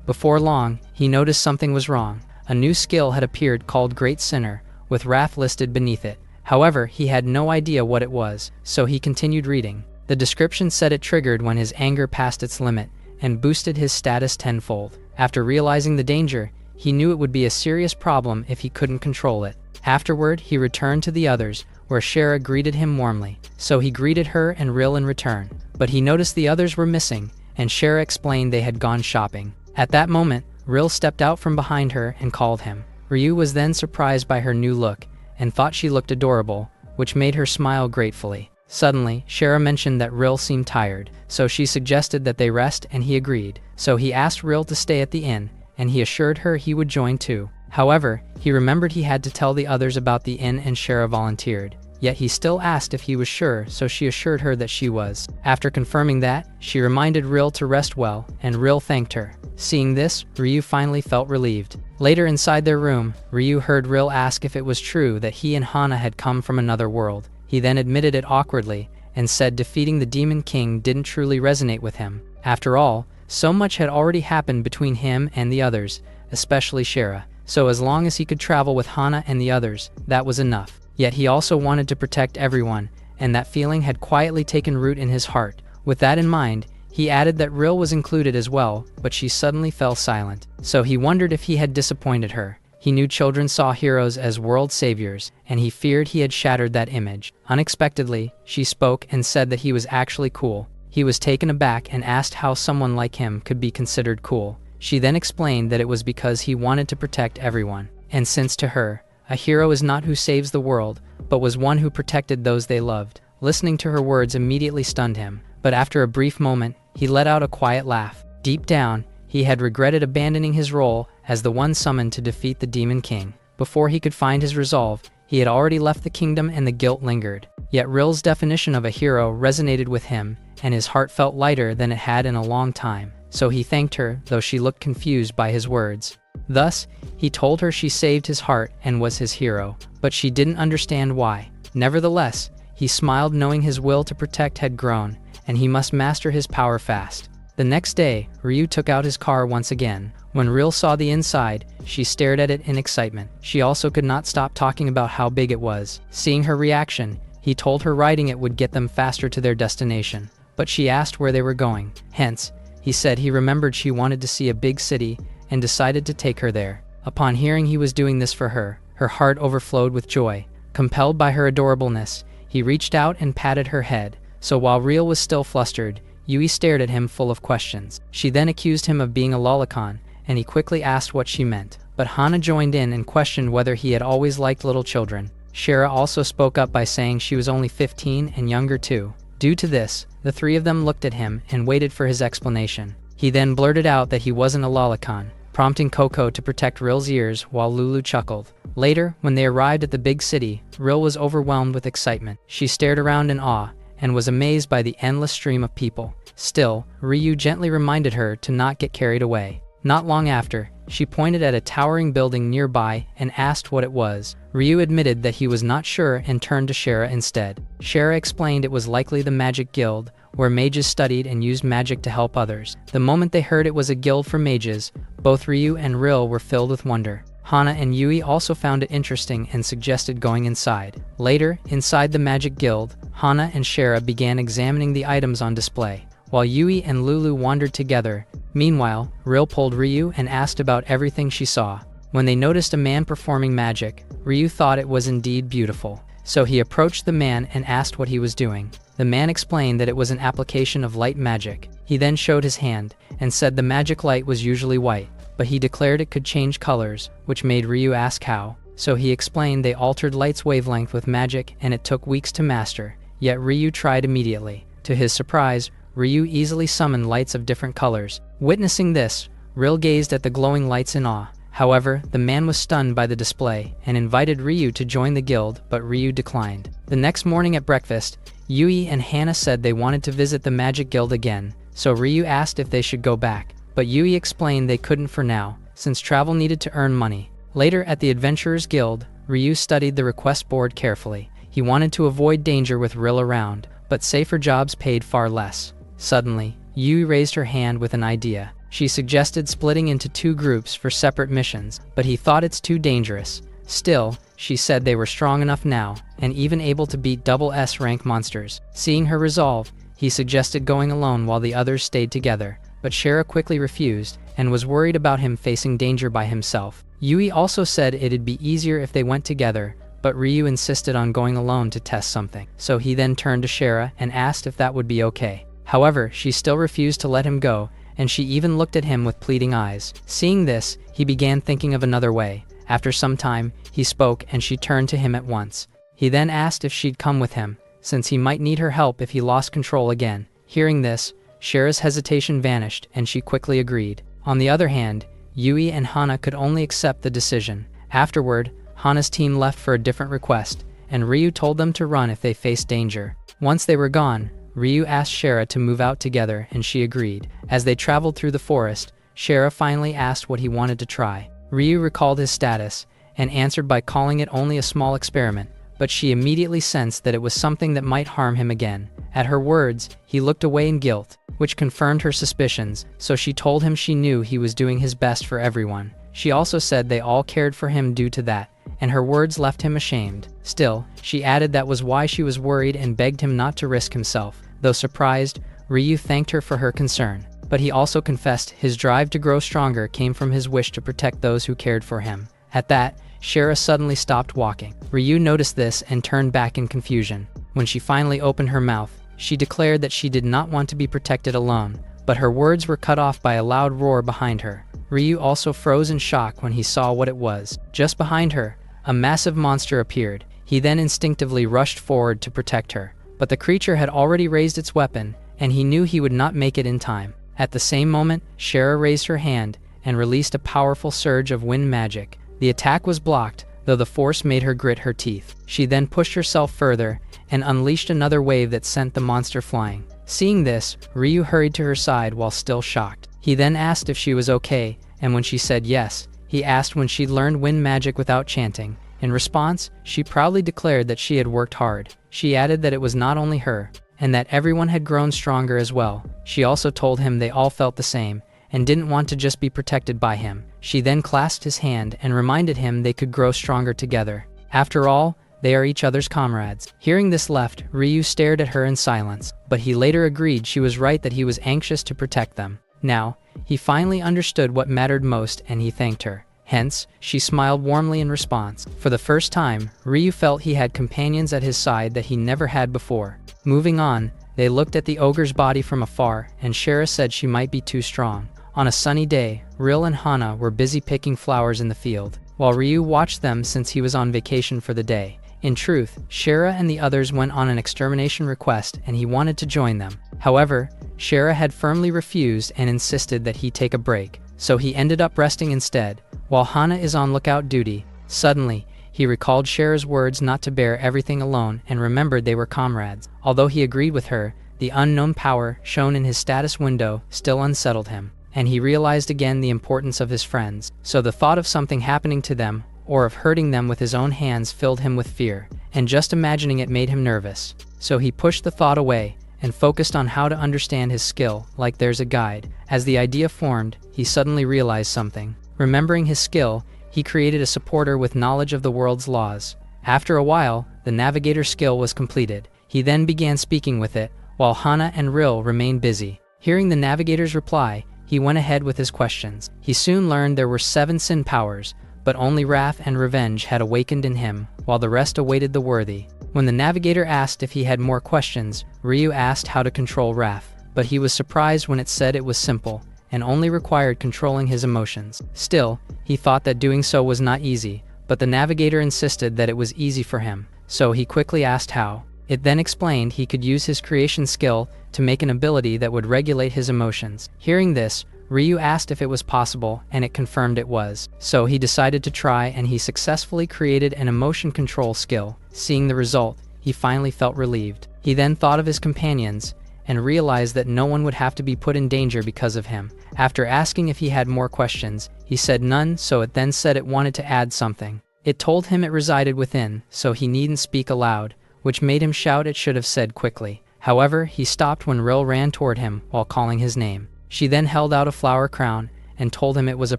A: Before long, he noticed something was wrong. A new skill had appeared called Great Sinner, with Wrath listed beneath it. However, he had no idea what it was, so he continued reading. The description said it triggered when his anger passed its limit, and boosted his status tenfold. After realizing the danger, he knew it would be a serious problem if he couldn't control it. Afterward, he returned to the others, where Shara greeted him warmly. So he greeted her and Ril in return. But he noticed the others were missing, and Shara explained they had gone shopping. At that moment, Ril stepped out from behind her and called him. Ryu was then surprised by her new look, and thought she looked adorable, which made her smile gratefully. Suddenly, Shara mentioned that Ril seemed tired, so she suggested that they rest and he agreed. So he asked Ril to stay at the inn, and he assured her he would join too. However, he remembered he had to tell the others about the inn and Shara volunteered. Yet he still asked if he was sure, so she assured her that she was. After confirming that, she reminded Ril to rest well, and Ril thanked her. Seeing this, Ryu finally felt relieved. Later inside their room, Ryu heard Ril ask if it was true that he and Hana had come from another world. He then admitted it awkwardly, and said defeating the Demon King didn't truly resonate with him. After all, so much had already happened between him and the others, especially Shara. So as long as he could travel with Hana and the others, that was enough. Yet he also wanted to protect everyone, and that feeling had quietly taken root in his heart. With that in mind, he added that Ril was included as well, but she suddenly fell silent. So he wondered if he had disappointed her. He knew children saw heroes as world saviors, and he feared he had shattered that image. Unexpectedly, she spoke and said that he was actually cool. He was taken aback and asked how someone like him could be considered cool. She then explained that it was because he wanted to protect everyone. And since to her, a hero is not who saves the world, but was one who protected those they loved. Listening to her words immediately stunned him, but after a brief moment, he let out a quiet laugh. Deep down, he had regretted abandoning his role as the one summoned to defeat the Demon King. Before he could find his resolve, he had already left the kingdom and the guilt lingered. Yet Ril's definition of a hero resonated with him, and his heart felt lighter than it had in a long time. So he thanked her, though she looked confused by his words. Thus, he told her she saved his heart and was his hero, but she didn't understand why. Nevertheless, he smiled knowing his will to protect had grown, and he must master his power fast. The next day, Ryu took out his car once again. When Ril saw the inside, she stared at it in excitement. She also could not stop talking about how big it was. Seeing her reaction, he told her riding it would get them faster to their destination. But she asked where they were going. Hence, he said he remembered she wanted to see a big city and decided to take her there. Upon hearing he was doing this for her, her heart overflowed with joy. Compelled by her adorableness, he reached out and patted her head. So while Ril was still flustered, Yui stared at him full of questions. She then accused him of being a lolicon, and he quickly asked what she meant. But Hana joined in and questioned whether he had always liked little children. Shara also spoke up by saying she was only 15 and younger too. Due to this, the three of them looked at him and waited for his explanation. He then blurted out that he wasn't a lolicon, prompting Coco to protect Ril's ears while Lulu chuckled. Later, when they arrived at the big city, Ril was overwhelmed with excitement. She stared around in awe and was amazed by the endless stream of people. Still, Ryu gently reminded her to not get carried away. Not long after, she pointed at a towering building nearby and asked what it was. Ryu admitted that he was not sure and turned to Shara instead. Shara explained it was likely the Magic Guild, where mages studied and used magic to help others. The moment they heard it was a guild for mages, both Ryu and Ril were filled with wonder. Hana and Yui also found it interesting and suggested going inside. Later, inside the Magic Guild, Hana and Shara began examining the items on display, while Yui and Lulu wandered together. Meanwhile, Ril pulled Ryu and asked about everything she saw. When they noticed a man performing magic, Ryu thought it was indeed beautiful. So he approached the man and asked what he was doing. The man explained that it was an application of light magic. He then showed his hand and said the magic light was usually white, but he declared it could change colors, which made Ryu ask how. So he explained they altered light's wavelength with magic and it took weeks to master, yet Ryu tried immediately. To his surprise, Ryu easily summoned lights of different colors. Witnessing this, Ril gazed at the glowing lights in awe. However, the man was stunned by the display and invited Ryu to join the guild, but Ryu declined. The next morning at breakfast, Yui and Hana said they wanted to visit the Magic Guild again, so Ryu asked if they should go back, but Yui explained they couldn't for now, since travel needed to earn money. Later at the Adventurers Guild, Ryu studied the request board carefully. He wanted to avoid danger with Ril around, but safer jobs paid far less. Suddenly, Yui raised her hand with an idea. She suggested splitting into 2 groups for separate missions, but he thought it's too dangerous. Still, she said they were strong enough now, and even able to beat double S rank monsters. Seeing her resolve, he suggested going alone while the others stayed together, but Shara quickly refused, and was worried about him facing danger by himself. Yui also said it'd be easier if they went together, but Ryu insisted on going alone to test something. So he then turned to Shara and asked if that would be okay. However, she still refused to let him go, and she even looked at him with pleading eyes. Seeing this, he began thinking of another way. After some time, he spoke and she turned to him at once. He then asked if she'd come with him, since he might need her help if he lost control again. Hearing this, Shara's hesitation vanished and she quickly agreed. On the other hand, Yui and Hana could only accept the decision. Afterward, Hana's team left for a different request, and Ryu told them to run if they faced danger. Once they were gone, Ryu asked Shara to move out together and she agreed. As they traveled through the forest, Shara finally asked what he wanted to try. Ryu recalled his status and answered by calling it only a small experiment, but she immediately sensed that it was something that might harm him again. At her words, he looked away in guilt, which confirmed her suspicions, so she told him she knew he was doing his best for everyone. She also said they all cared for him due to that, and her words left him ashamed. Still, she added that was why she was worried and begged him not to risk himself. Though surprised, Ryu thanked her for her concern, but he also confessed his drive to grow stronger came from his wish to protect those who cared for him. At that, Shara suddenly stopped walking. Ryu noticed this and turned back in confusion. When she finally opened her mouth, she declared that she did not want to be protected alone, but her words were cut off by a loud roar behind her. Ryu also froze in shock when he saw what it was. Just behind her, a massive monster appeared. He then instinctively rushed forward to protect her, but the creature had already raised its weapon, and he knew he would not make it in time. At the same moment, Shara raised her hand and released a powerful surge of wind magic. The attack was blocked, though the force made her grit her teeth. She then pushed herself further and unleashed another wave that sent the monster flying. Seeing this, Ryu hurried to her side while still shocked. He then asked if she was okay, and when she said yes, he asked when she'd learned wind magic without chanting. In response, she proudly declared that she had worked hard. She added that it was not only her, and that everyone had grown stronger as well. She also told him they all felt the same, and didn't want to just be protected by him. She then clasped his hand and reminded him they could grow stronger together. After all, they are each other's comrades. Hearing this left, Ryu stared at her in silence, but he later agreed she was right that he was anxious to protect them. Now, he finally understood what mattered most and he thanked her. Hence, she smiled warmly in response. For the first time, Ryu felt he had companions at his side that he never had before. Moving on, they looked at the ogre's body from afar, and Shara said she might be too strong. On a sunny day, Ril and Hana were busy picking flowers in the field, while Ryu watched them since he was on vacation for the day. In truth, Shara and the others went on an extermination request and he wanted to join them. However, Shara had firmly refused and insisted that he take a break, so he ended up resting instead. While Hana is on lookout duty, suddenly, he recalled Shara's words not to bear everything alone and remembered they were comrades. Although he agreed with her, the unknown power shown in his status window still unsettled him, and he realized again the importance of his friends. So the thought of something happening to them, or of hurting them with his own hands, filled him with fear, and just imagining it made him nervous. So he pushed the thought away and focused on how to understand his skill, like there's a guide. As the idea formed, he suddenly realized something. Remembering his skill, he created a supporter with knowledge of the world's laws. After a while, the navigator skill was completed. He then began speaking with it, while Hana and Ril remained busy. Hearing the navigator's reply, he went ahead with his questions. He soon learned there were 7 sin powers, but only wrath and revenge had awakened in him, while the rest awaited the worthy. When the navigator asked if he had more questions, Ryu asked how to control wrath, but he was surprised when it said it was simple, and only required controlling his emotions. Still, he thought that doing so was not easy, but the navigator insisted that it was easy for him, so he quickly asked how. It then explained he could use his creation skill to make an ability that would regulate his emotions. Hearing this, Ryu asked if it was possible, and it confirmed it was. So he decided to try, and he successfully created an emotion control skill. Seeing the result, he finally felt relieved. He then thought of his companions, and realized that no one would have to be put in danger because of him. After asking if he had more questions, he said none, so it then said it wanted to add something. It told him it resided within, so he needn't speak aloud, which made him shout it should have said quickly. However, he stopped when Ril ran toward him while calling his name. She then held out a flower crown and told him it was a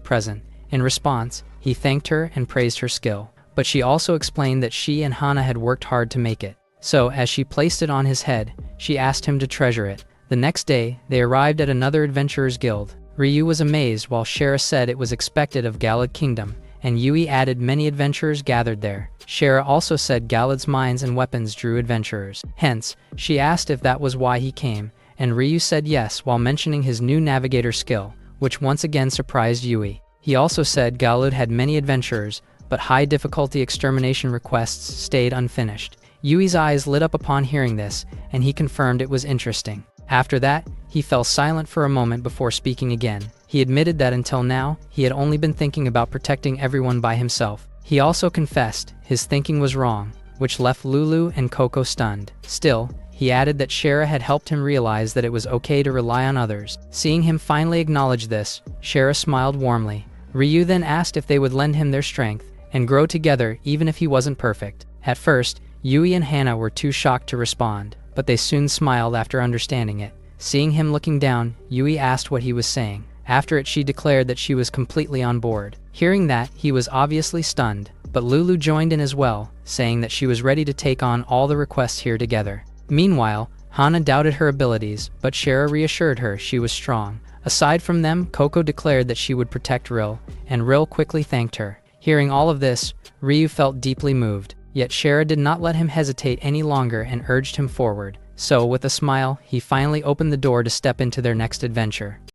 A: present. In response, he thanked her and praised her skill. But she also explained that she and Hana had worked hard to make it. So, as she placed it on his head, she asked him to treasure it. The next day, they arrived at another adventurers' guild. Ryu was amazed while Shara said it was expected of Galad Kingdom, and Yui added many adventurers gathered there. Shara also said Galad's mines and weapons drew adventurers. Hence, she asked if that was why he came, and Ryu said yes while mentioning his new navigator skill, which once again surprised Yui. He also said Galad had many adventurers, but high difficulty extermination requests stayed unfinished. Yui's eyes lit up upon hearing this, and he confirmed it was interesting. After that, he fell silent for a moment before speaking again. He admitted that until now, he had only been thinking about protecting everyone by himself. He also confessed his thinking was wrong, which left Lulu and Coco stunned. Still, he added that Shara had helped him realize that it was okay to rely on others. Seeing him finally acknowledge this, Shara smiled warmly. Ryu then asked if they would lend him their strength and grow together even if he wasn't perfect. At first, Yui and Hana were too shocked to respond, but they soon smiled after understanding it. Seeing him looking down, Yui asked what he was saying. After it, she declared that she was completely on board. Hearing that, he was obviously stunned, but Lulu joined in as well, saying that she was ready to take on all the requests here together. Meanwhile, Hana doubted her abilities, but Shara reassured her she was strong. Aside from them, Coco declared that she would protect Ril, and Ril quickly thanked her. Hearing all of this, Ryu felt deeply moved. Yet Shara did not let him hesitate any longer and urged him forward. So, with a smile, he finally opened the door to step into their next adventure.